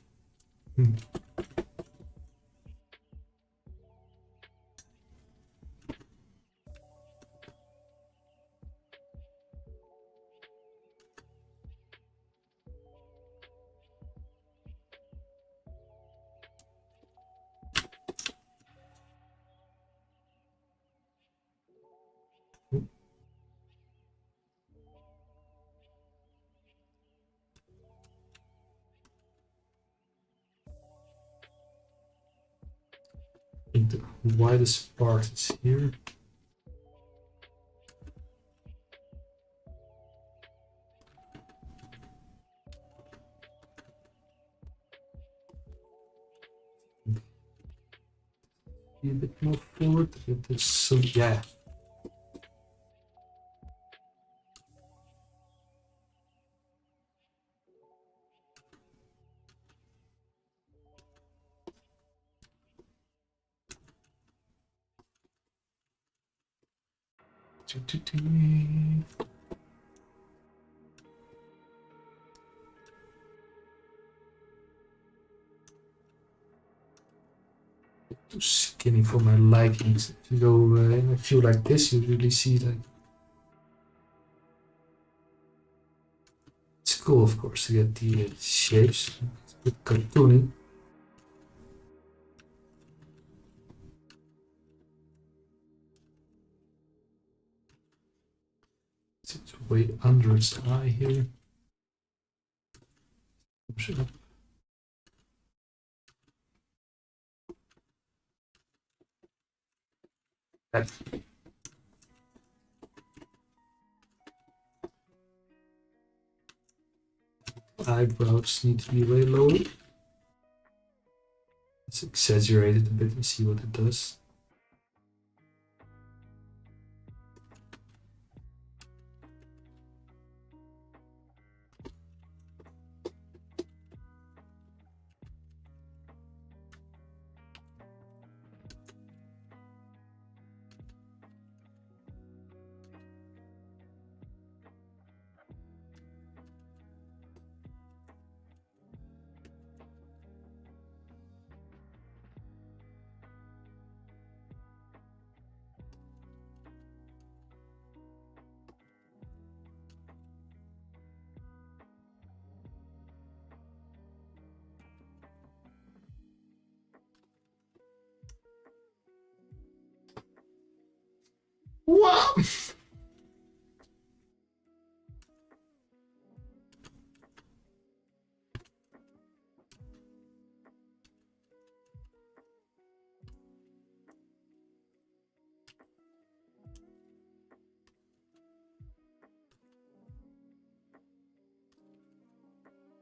I think the widest part is here. Be a bit more forward. That's so, yeah. Too skinny for my likings. If you go in a view like this, you really see like it's cool, of course, to get the shapes. It's a bit cartoony. It's way under its eye here. Push it up. That. Eyebrows need to be way lower. Let's exaggerate it a bit and see what it does. Wow!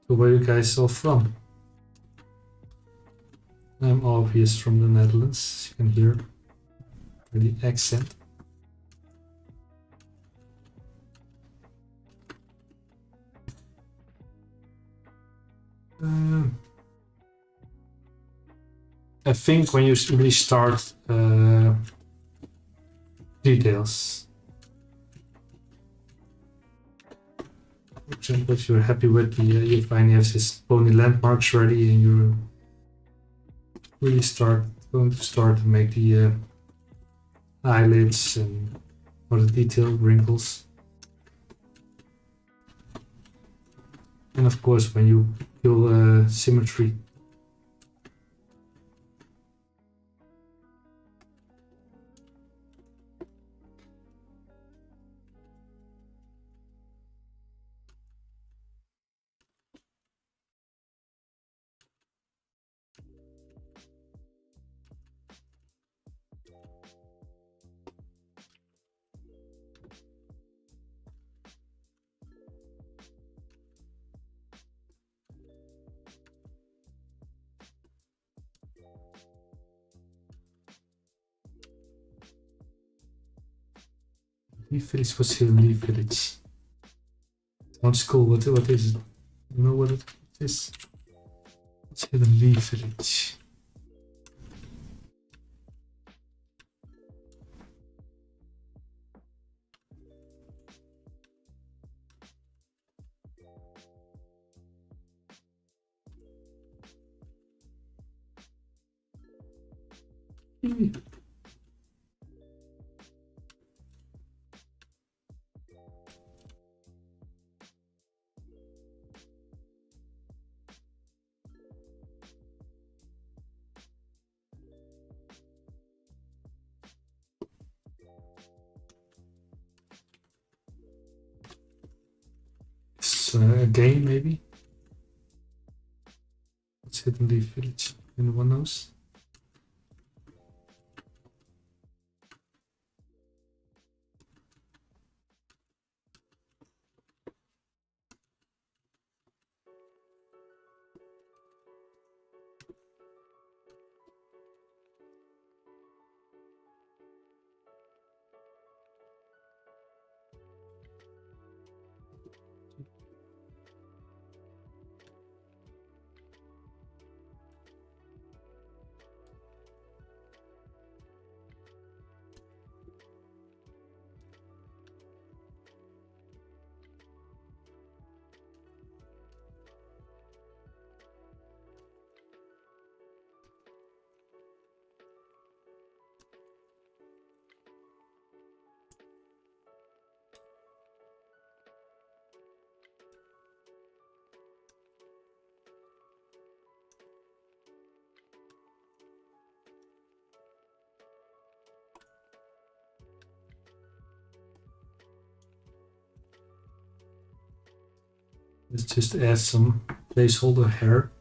So where are you guys all from? I'm obvious from the Netherlands, you can hear the accent. I think when you really start details, for example, if you're happy with the, you finally have this pony landmarks ready and you really going to start to make the eyelids and other detailed wrinkles. And of course, when you feel symmetry. Leaf Village, what's here in Leaf Village? Sounds cool, what is it? You know what it is? What's here in Leaf Village? A game maybe? What's hidden Leaf Village? Anyone knows? Let's just add some placeholder hair.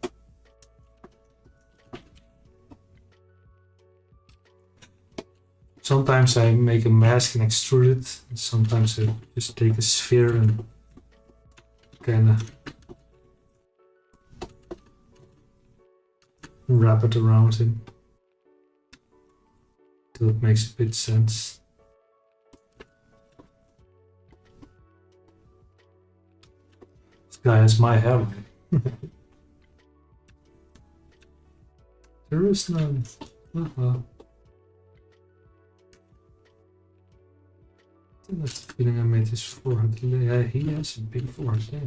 Sometimes I make a mask and extrude it. Sometimes I just take a sphere and kind of wrap it around him till it makes a bit sense. This guy has my hairline. There is none. I have the feeling I made his forehead. Yeah, he has a big forehead, yeah.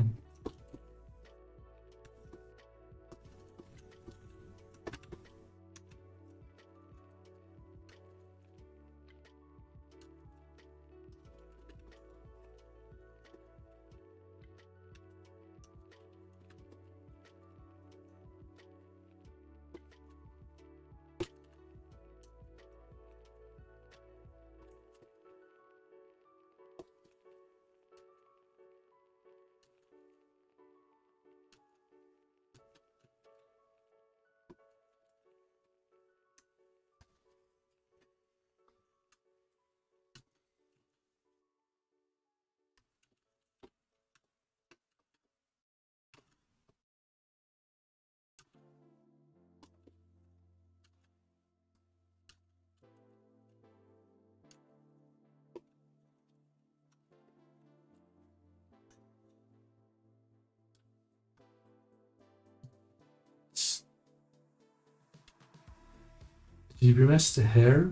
Did you remove the hair?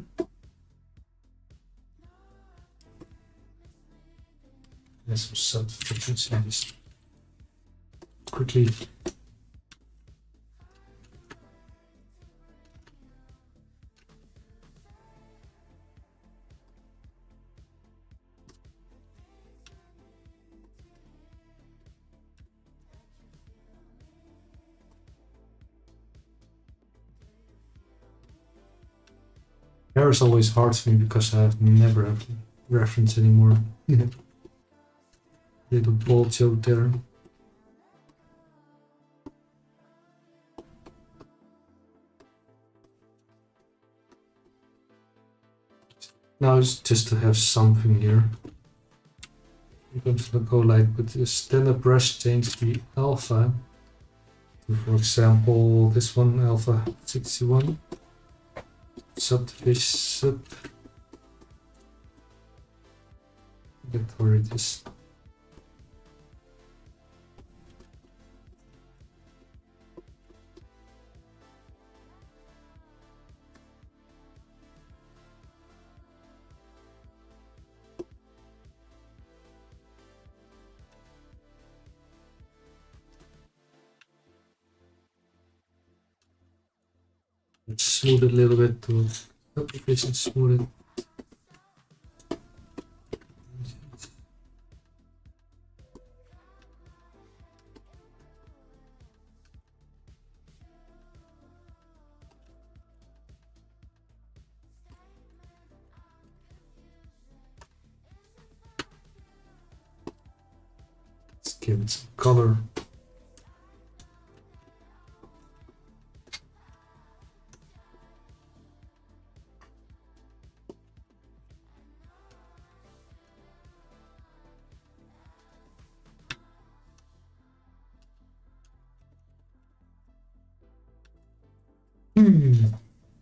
There's some subtle frequency. Just quickly. Hair is always hard for me because I have never had reference anymore. Little bald joke there. Now it's just to have something here. I'm going to go like with the standard brush, change the alpha to, for example, this one, alpha 61. Subdivision sub. Get where it is. Let's smooth it a little bit to subdivision, smooth it. Let's give it some color.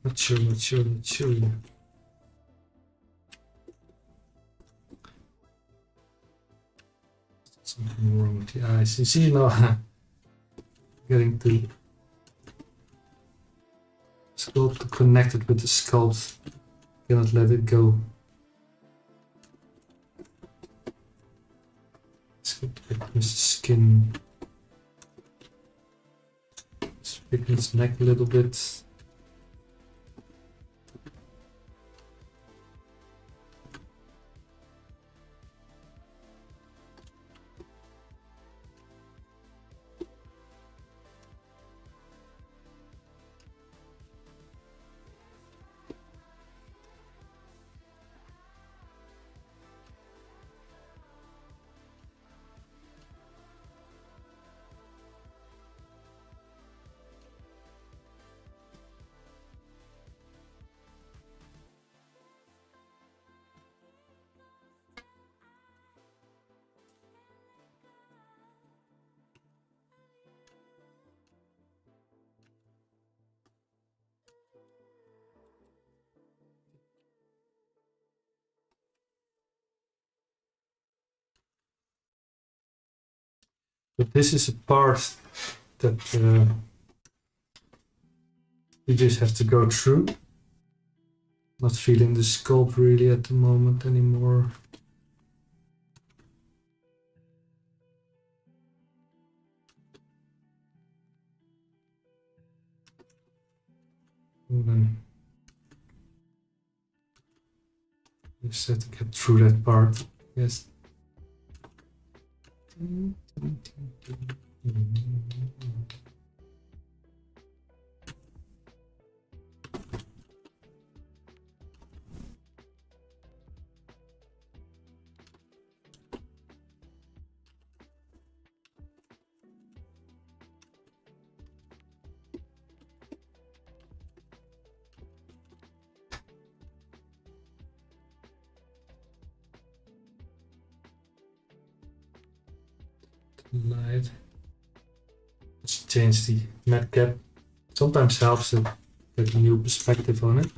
Not sure. Something wrong with the eyes. You see now, getting to sculpt connected with the sculpt. Cannot let it go. Let's get back his skin. Let's pick his neck a little bit. But this is a part that you just have to go through. Not feeling the sculpt really at the moment anymore. And then just have to get through that part. Yes. Light. Let's change the matte cap. Sometimes helps to get a new perspective on it.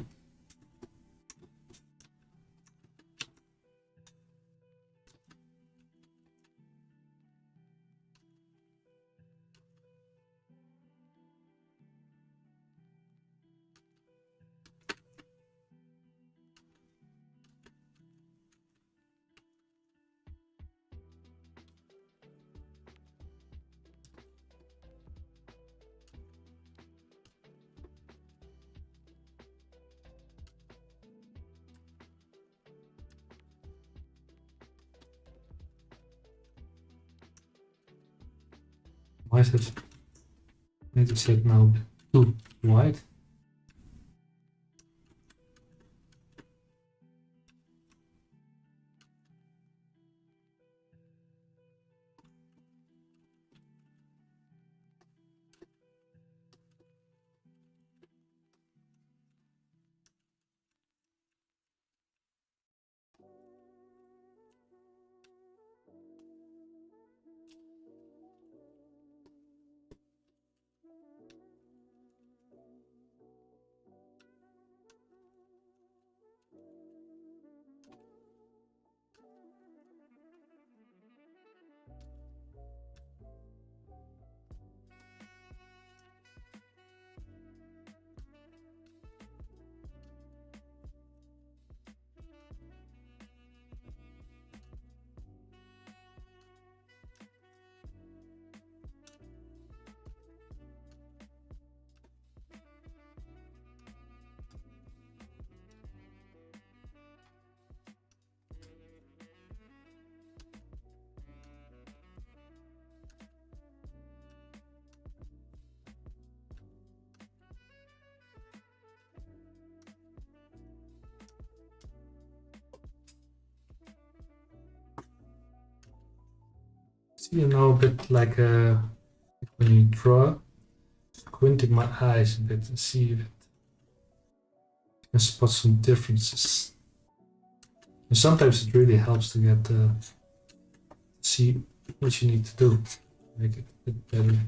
Why is it made it set now too wide? See, you know, a bit like when you draw, squinting my eyes a bit and see if I can spot some differences. And sometimes it really helps to get see what you need to do, make it a bit better.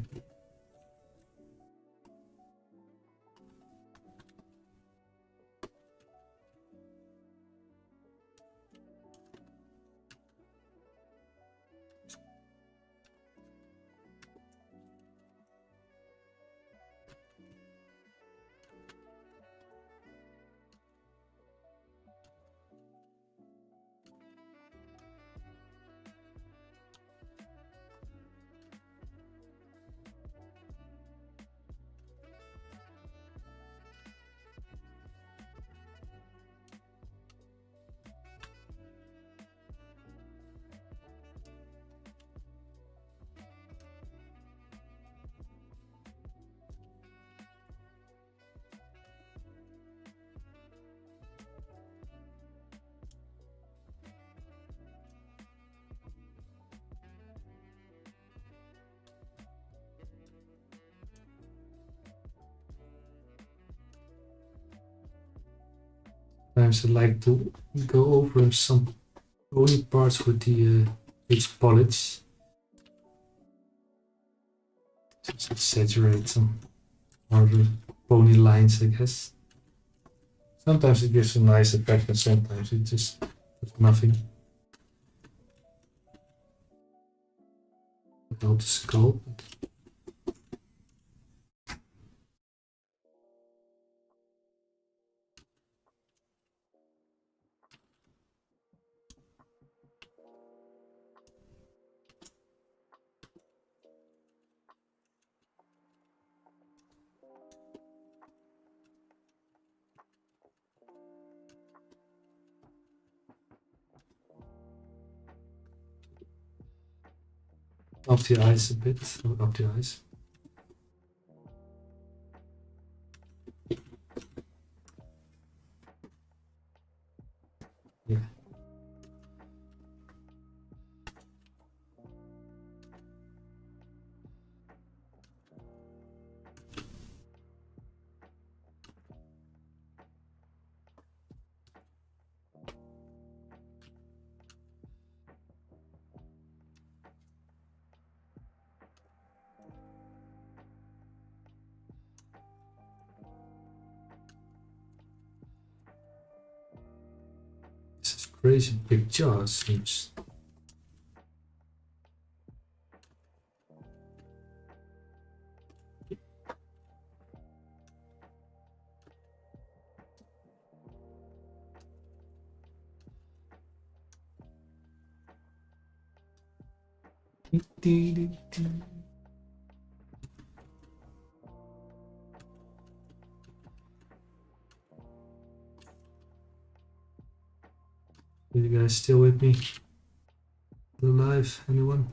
Sometimes I like to go over some bony parts with the H polish. Just exaggerate some harder bony lines, I guess. Sometimes it gives a nice effect and sometimes it just does nothing. without the skull. Up the eyes a bit, up the eyes. Yeah. Crazy big jaws seems. Are you guys still with me? Still alive? Anyone?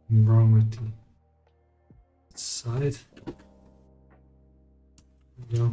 What's wrong with the side? There we go.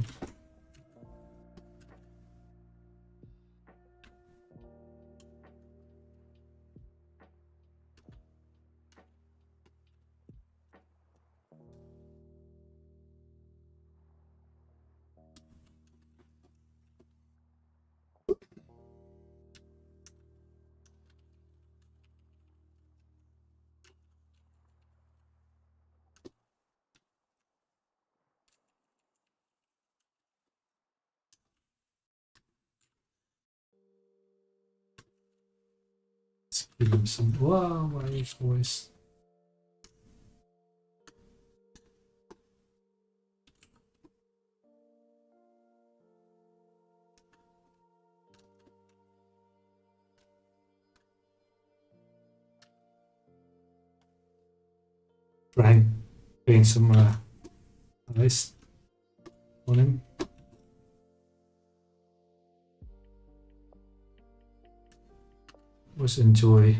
Let's give him some. Wow, my voice. Try and paint some eyes on him. Always enjoy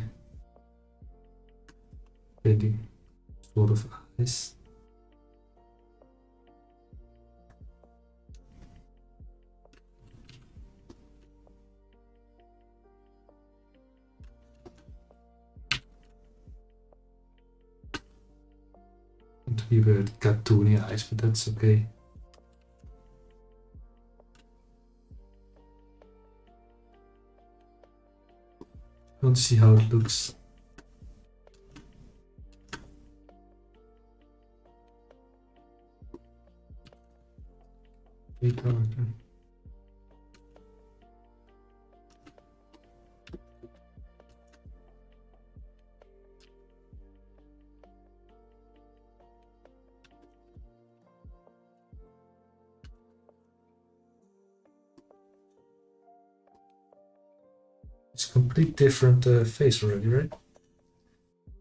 painting sort of eyes. And we were cartoony eyes, but that's okay. I want to see how it looks. It's a complete different face already, right?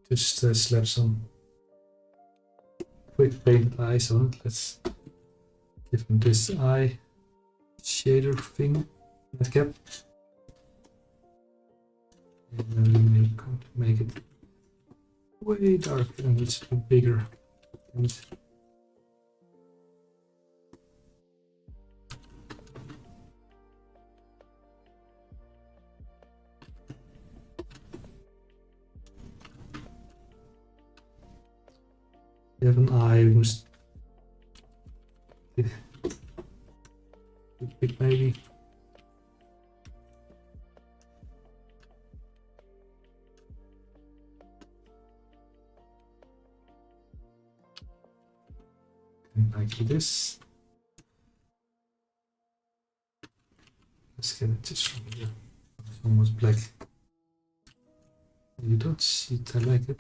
Just slap some quick paint eyes on it. Let's give him this eye shader thing, that cap. And then we're going to make it way darker and it's a bit bigger. You have an eye who's too big maybe. Like this. Let's get it just from here. It's almost black. You don't see it, I like it.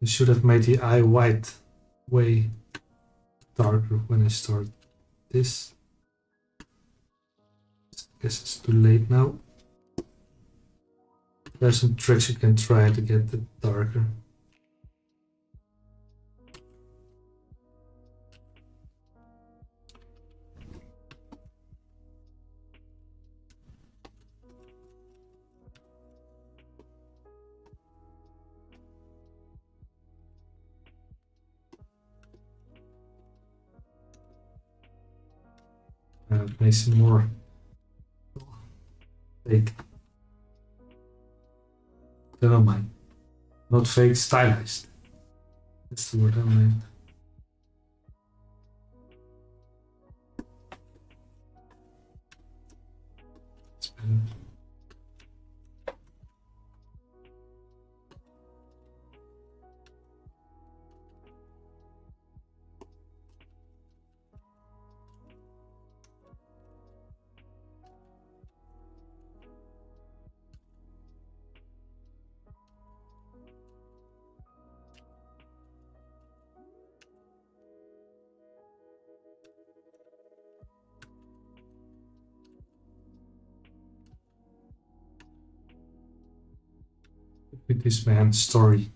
You should have made the eye white way darker when I start this. I guess it's too late now. There's some tricks you can try to get it darker. Make some more fake. Never mind. Not fake, stylized. That's the word I made. It's better. With this man's story,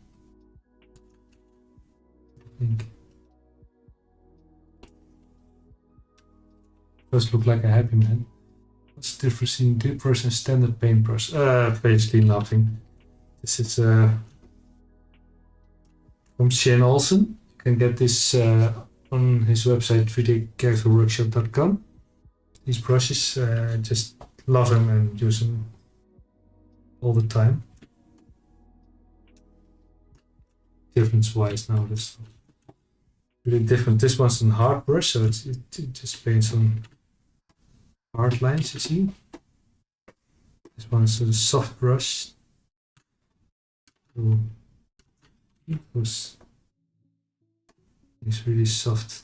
I think. Does look like a happy man. What's the difference in ZBrush and standard paintbrush? Basically nothing. This is from Shane Olsen. You can get this on his website 3dcharacterworkshop.com. These brushes, just love them and use them all the time. Difference wise now, this really different. This one's a hard brush, so it just paints on hard lines, you see. This one's a soft brush. So it's really soft.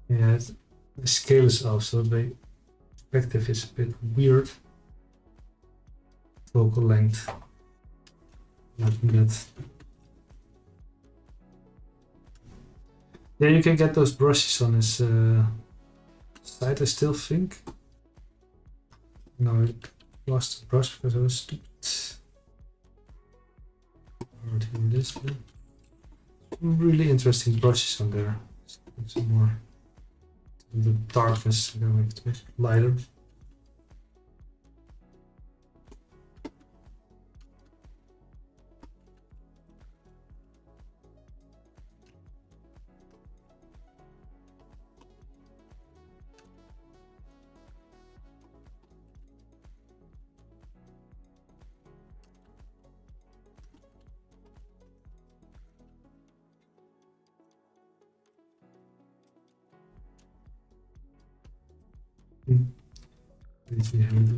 Yeah, the scale is also, the perspective is a bit weird. Focal length. Like that. Yeah, you can get those brushes on his site, I still think. No, I lost the brush because I was stupid. Alright, here it is. Really interesting brushes on there. Some more the darkness, I'm gonna make it a bit lighter. Hmm. Let me have it.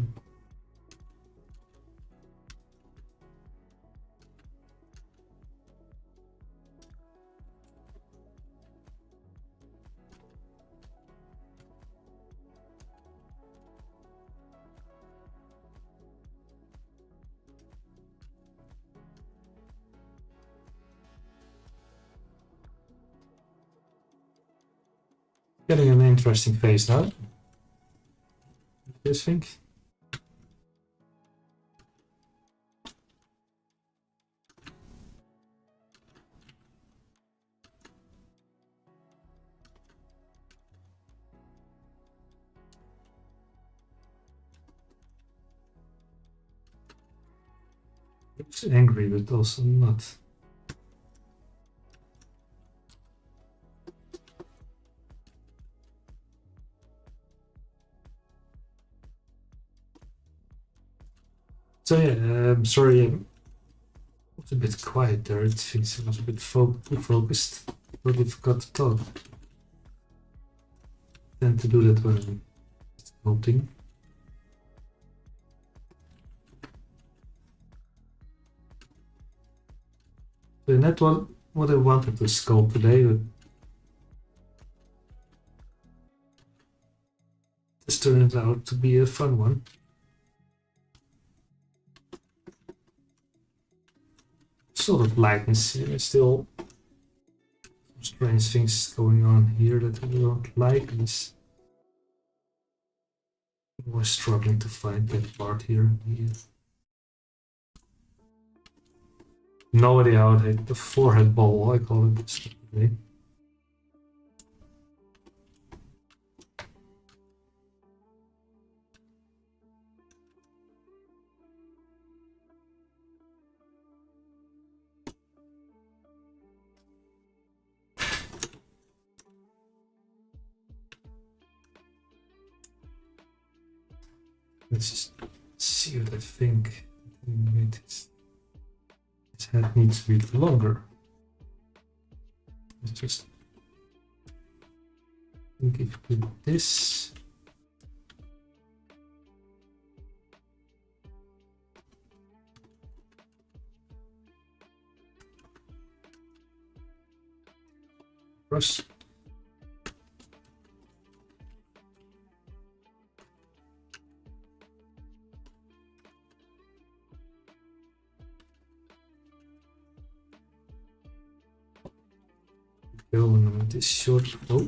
Getting an interesting face now. You think? Looks angry, but also not. So yeah, sorry, it was a bit quiet there. It thinks it was a bit focused. Totally forgot to talk. Tend to do that when I'm sculpting. So that's what I wanted to sculpt today, but this turned out to be a fun one. Sort of lightness here, still some strange things going on here that I don't like. I was struggling to find that part here. No idea how the forehead ball, I call it this today. Let's just see what I think. Its head needs to be longer. Let's just think if we do this. Brush. Go on with this short. Oh.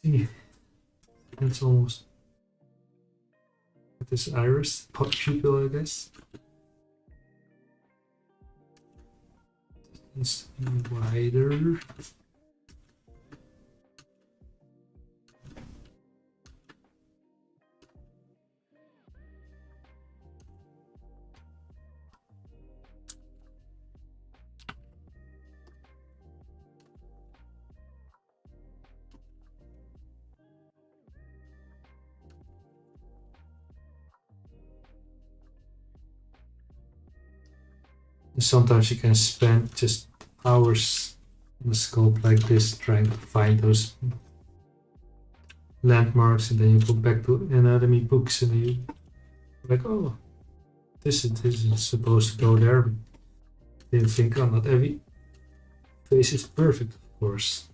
See, that's almost this iris pupil, I guess. Needs to be wider. Sometimes you can spend just hours on a sculpt like this trying to find those landmarks, and then you go back to anatomy books and you like, oh, this is supposed to go there, but you think, oh, not every face is perfect, of course.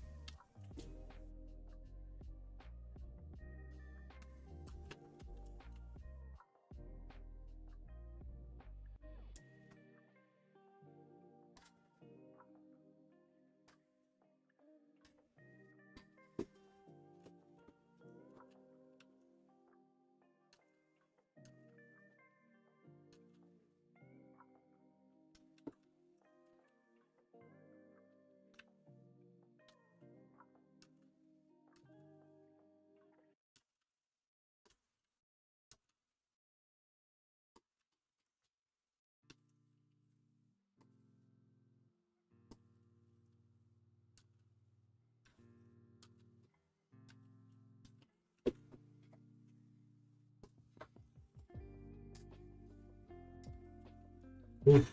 Oh.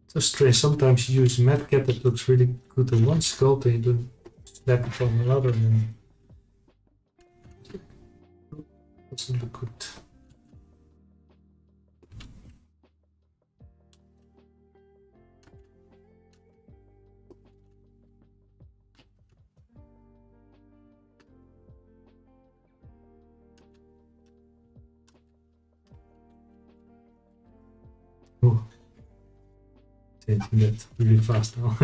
So strange, sometimes you use matcat that looks really good on one sculpt and you don't slap it on another and then it doesn't look good. Oh, changing that really fast now.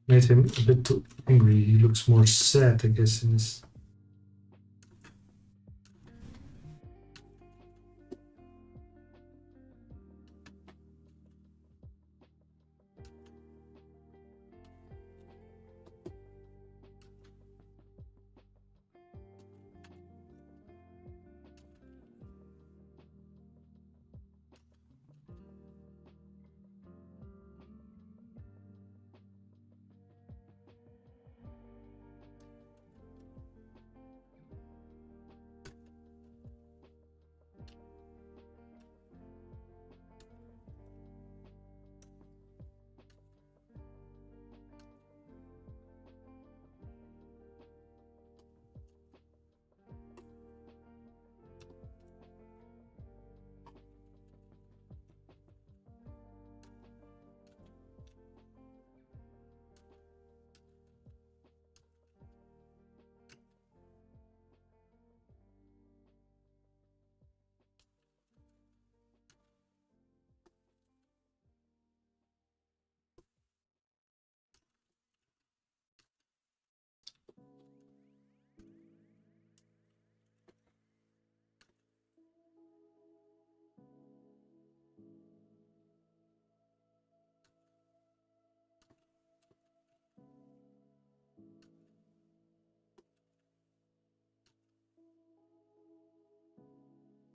Made him a bit too angry. He looks more sad, I guess, in this.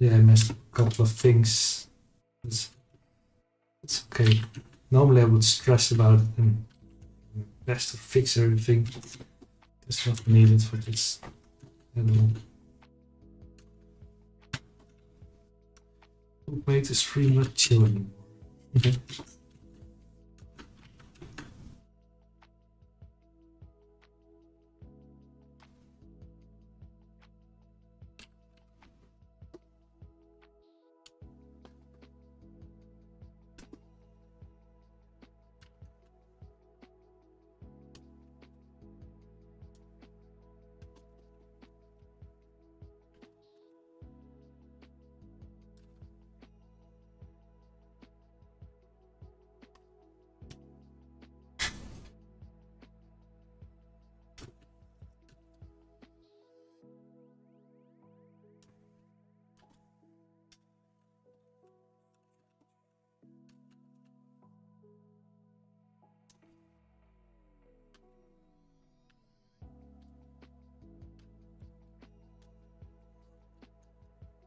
Yeah, I missed a couple of things. It's okay. Normally I would stress about it and best to fix everything. It's not needed for this. I don't know. Who made the stream not chill anymore?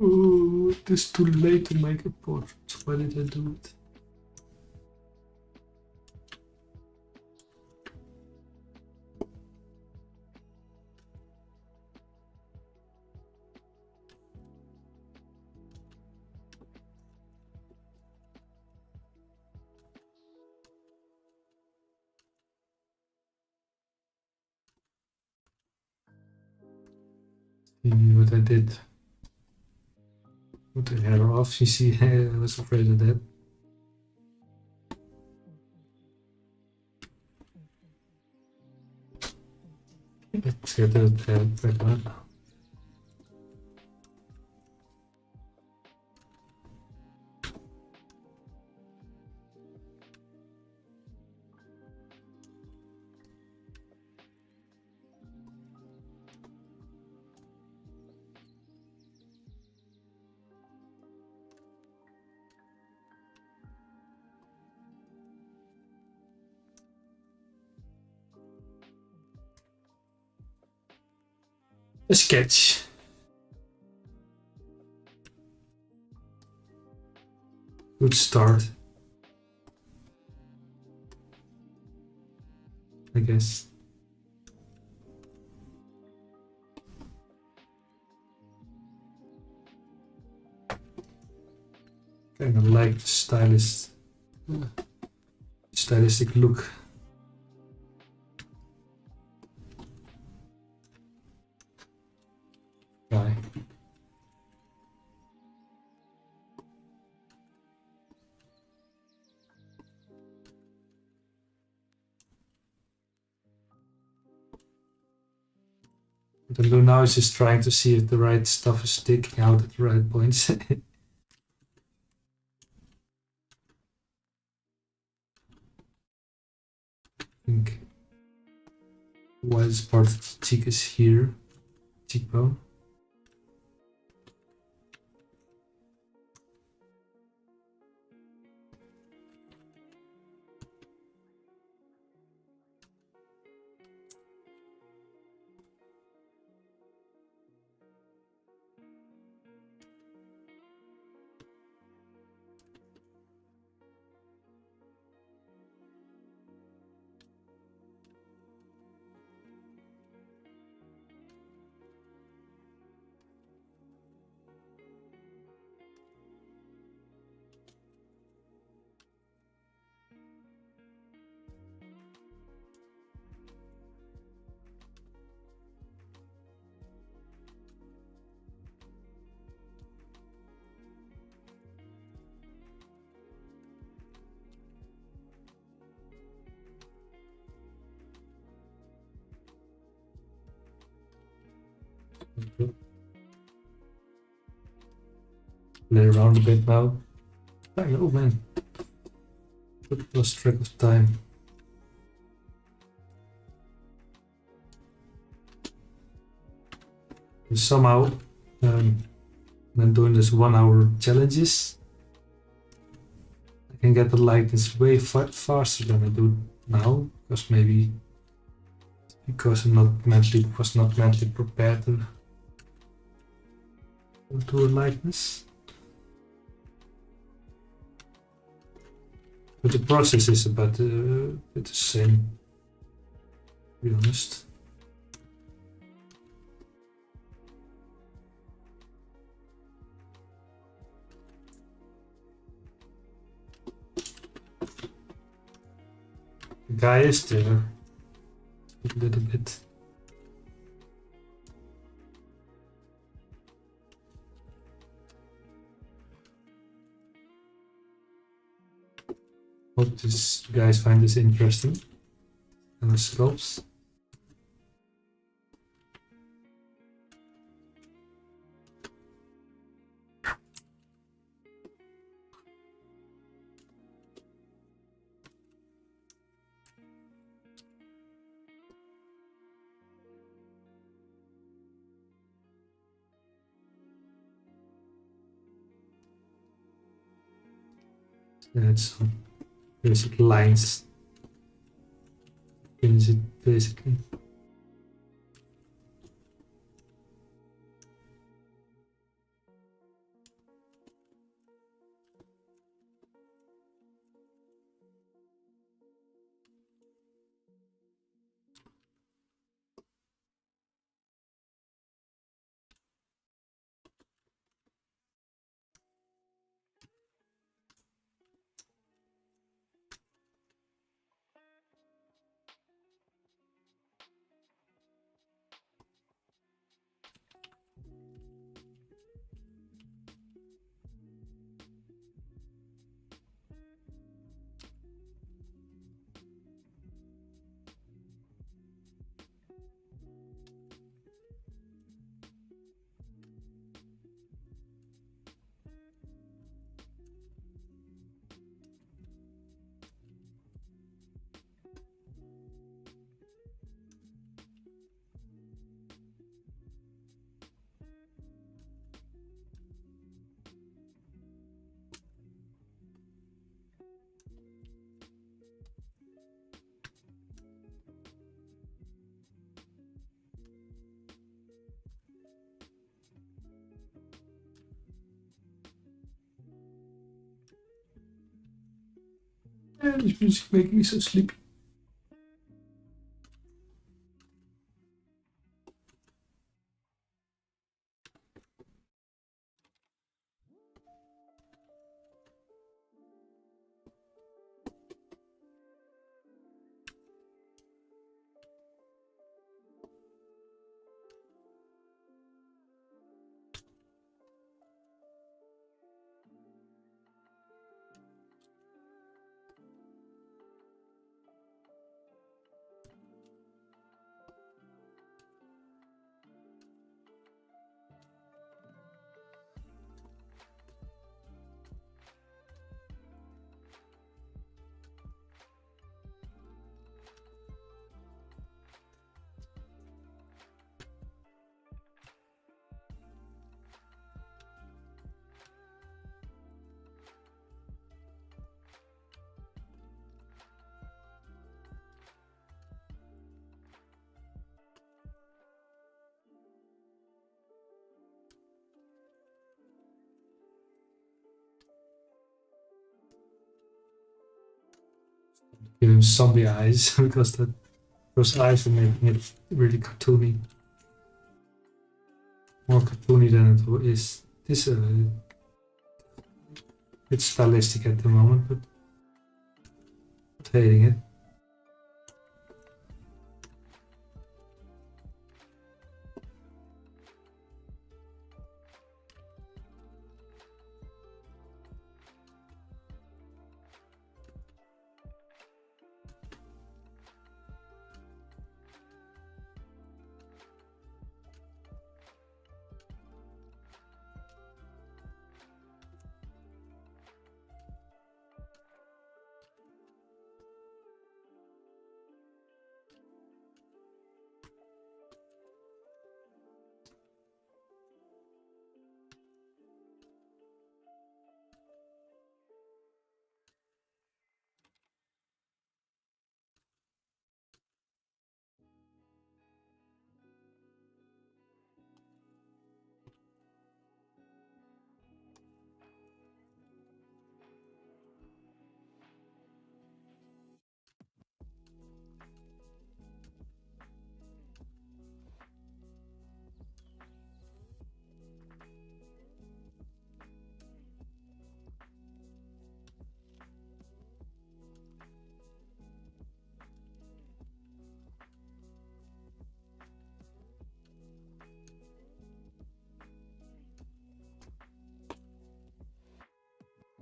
Oh, it is too late to make a portrait. Why did I do it? See what I did. Put the hair off. You see, I was afraid of that. Let's get that back on. a sketch. Good start, I guess. Kind of like the stylistic look. Guy. What I'm doing now is just trying to see if the right stuff is sticking out at the right points. I think the widest part of the cheek is here, cheekbone. Play around a bit now. Oh man, lost track of time. And somehow, when doing this 1 hour challenges, I can get the likeness way faster than I do now, because maybe because I'm not mentally prepared to do a likeness. But the process is about the same, to be honest. The guy is there a little bit. Hope this guys find this interesting. And the sculpts. Yeah, it's some basic lines. Finish it basically. This music making me so sleepy. Give him zombie eyes because those eyes are making it really cartoony. More cartoony than it is. This it's stylistic at the moment, but not hating it.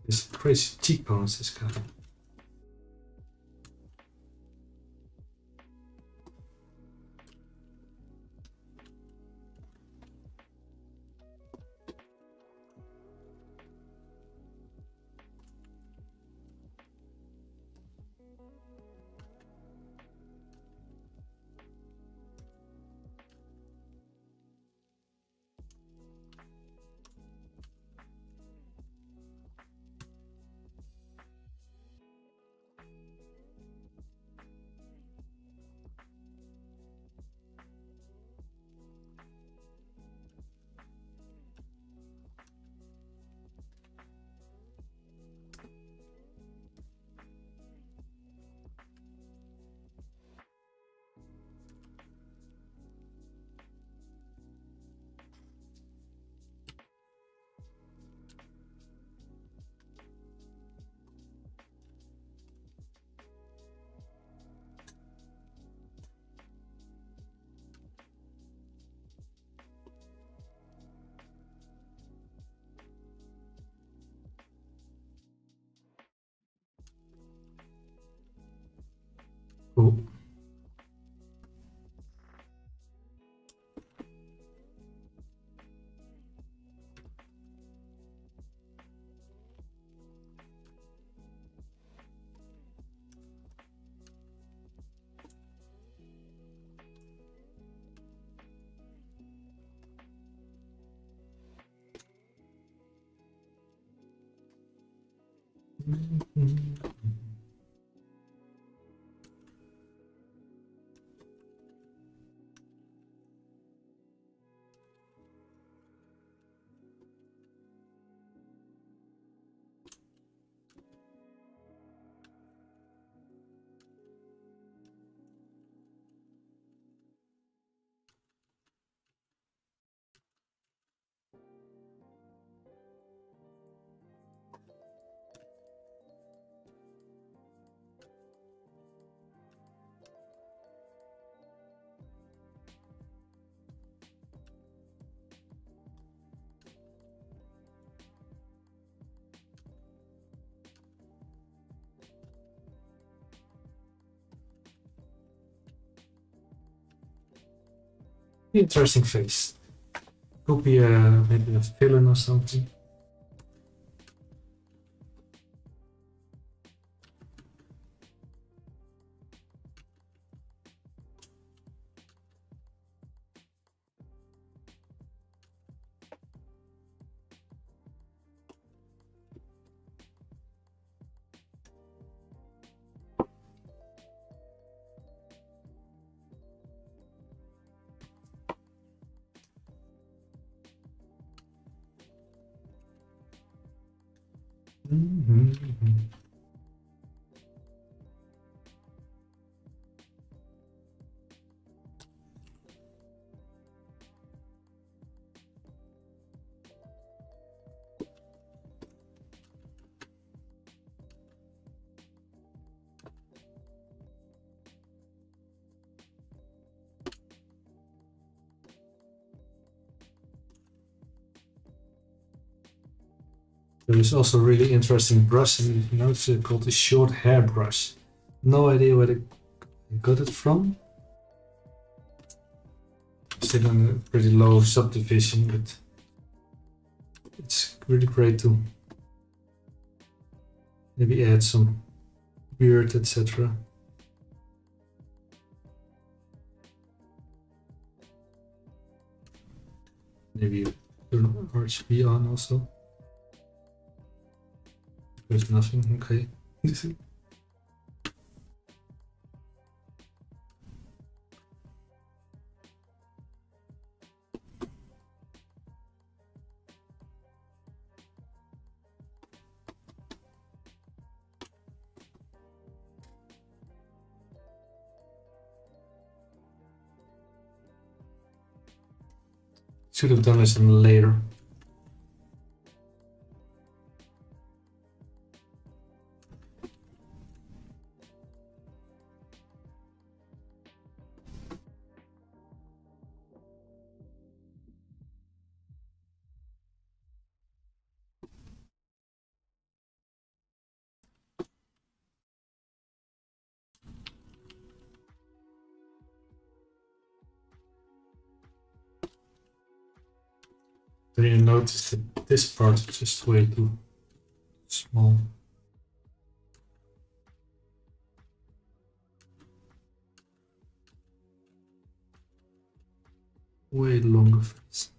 This crazy cheekbones, this guy. Cool. Interesting face. Could be maybe a villain or something. There is also a really interesting brush, and you notice it's called the short hair brush. No idea where they got it from. Still in a pretty low subdivision, but it's really great to maybe add some beard, etc. Maybe turn RGB on also. There's nothing, okay. Should have done this in later. Then you notice that this part is just way too small. Way longer face.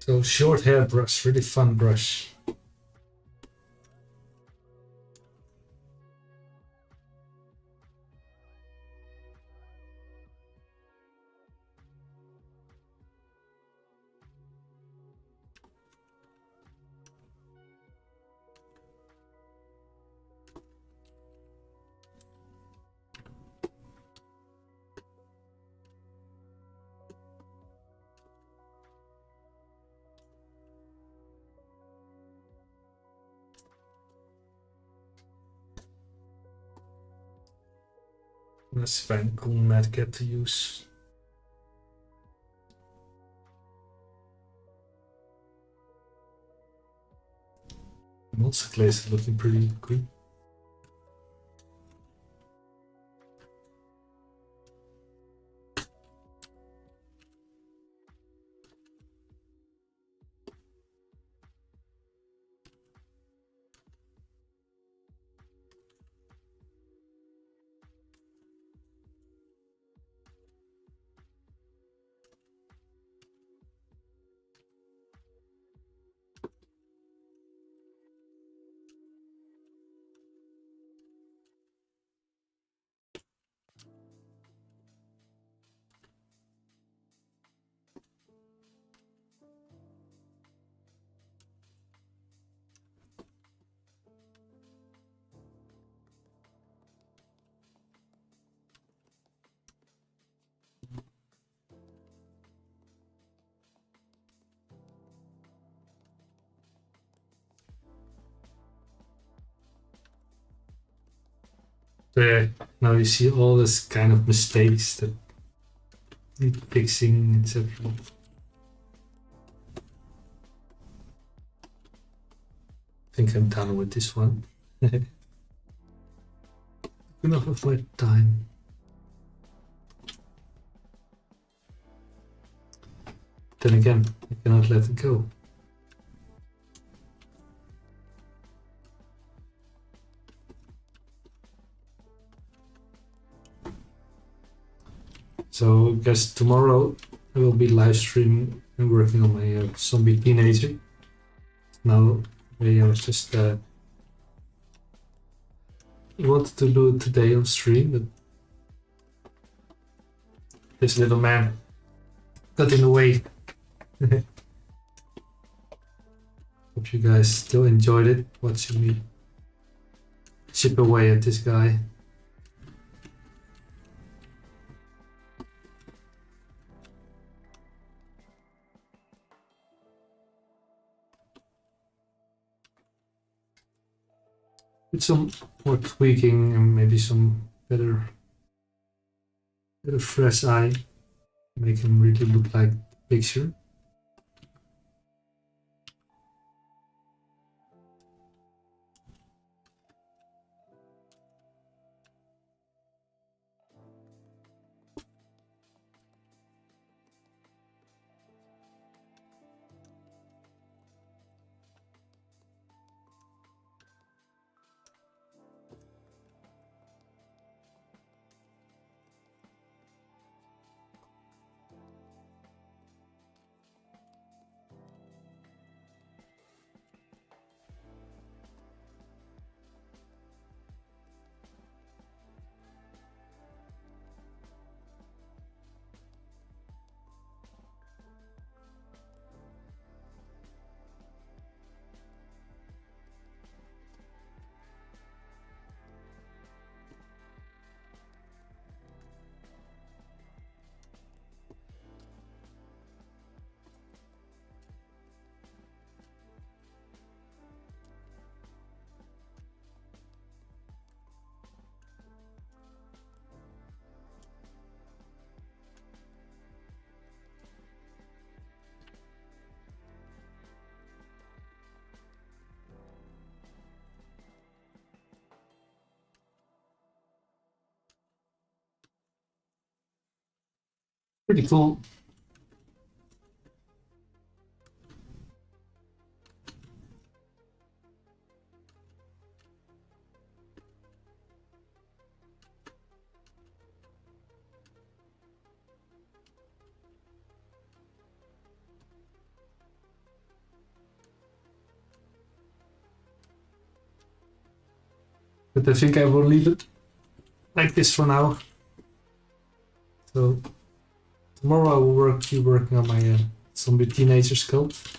So short hair brush, really fun brush. Let's find a cool matte cat to use. Monster glaze is looking pretty good. So yeah, now you see all this kind of mistakes that need fixing, etc. I think I'm done with this one. Enough of my time. Then again, I cannot let it go. So I guess tomorrow I will be live streaming and working on my zombie teenager. Now I was just wanted to do it today on stream, but this little man got in the way. Hope you guys still enjoyed it, watching me chip away at this guy. With some more tweaking and maybe some better fresh eye, make him really look like the picture. Pretty cool. But I think I will leave it like this for now. So tomorrow I will keep working on my zombie teenager sculpt.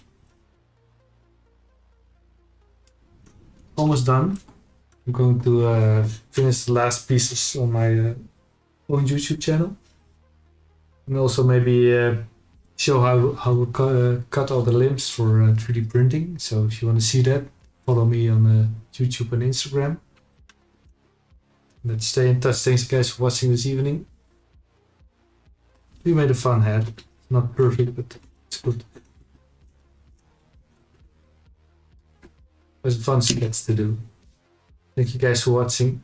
Almost done. I'm going to finish the last pieces on my own YouTube channel, and also maybe show how we cut all the limbs for 3D printing. So if you want to see that, follow me on YouTube and Instagram. Let's stay in touch. Thanks guys for watching this evening. We made a fun head. It's not perfect, but it's good. There's fun sketch to do. Thank you guys for watching.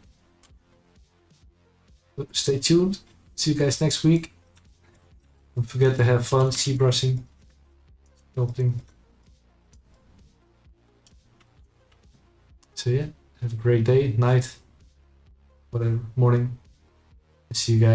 Stay tuned. See you guys next week. Don't forget to have fun ZBrushing, sculpting. So yeah, have a great day, night, whatever, morning. See you guys.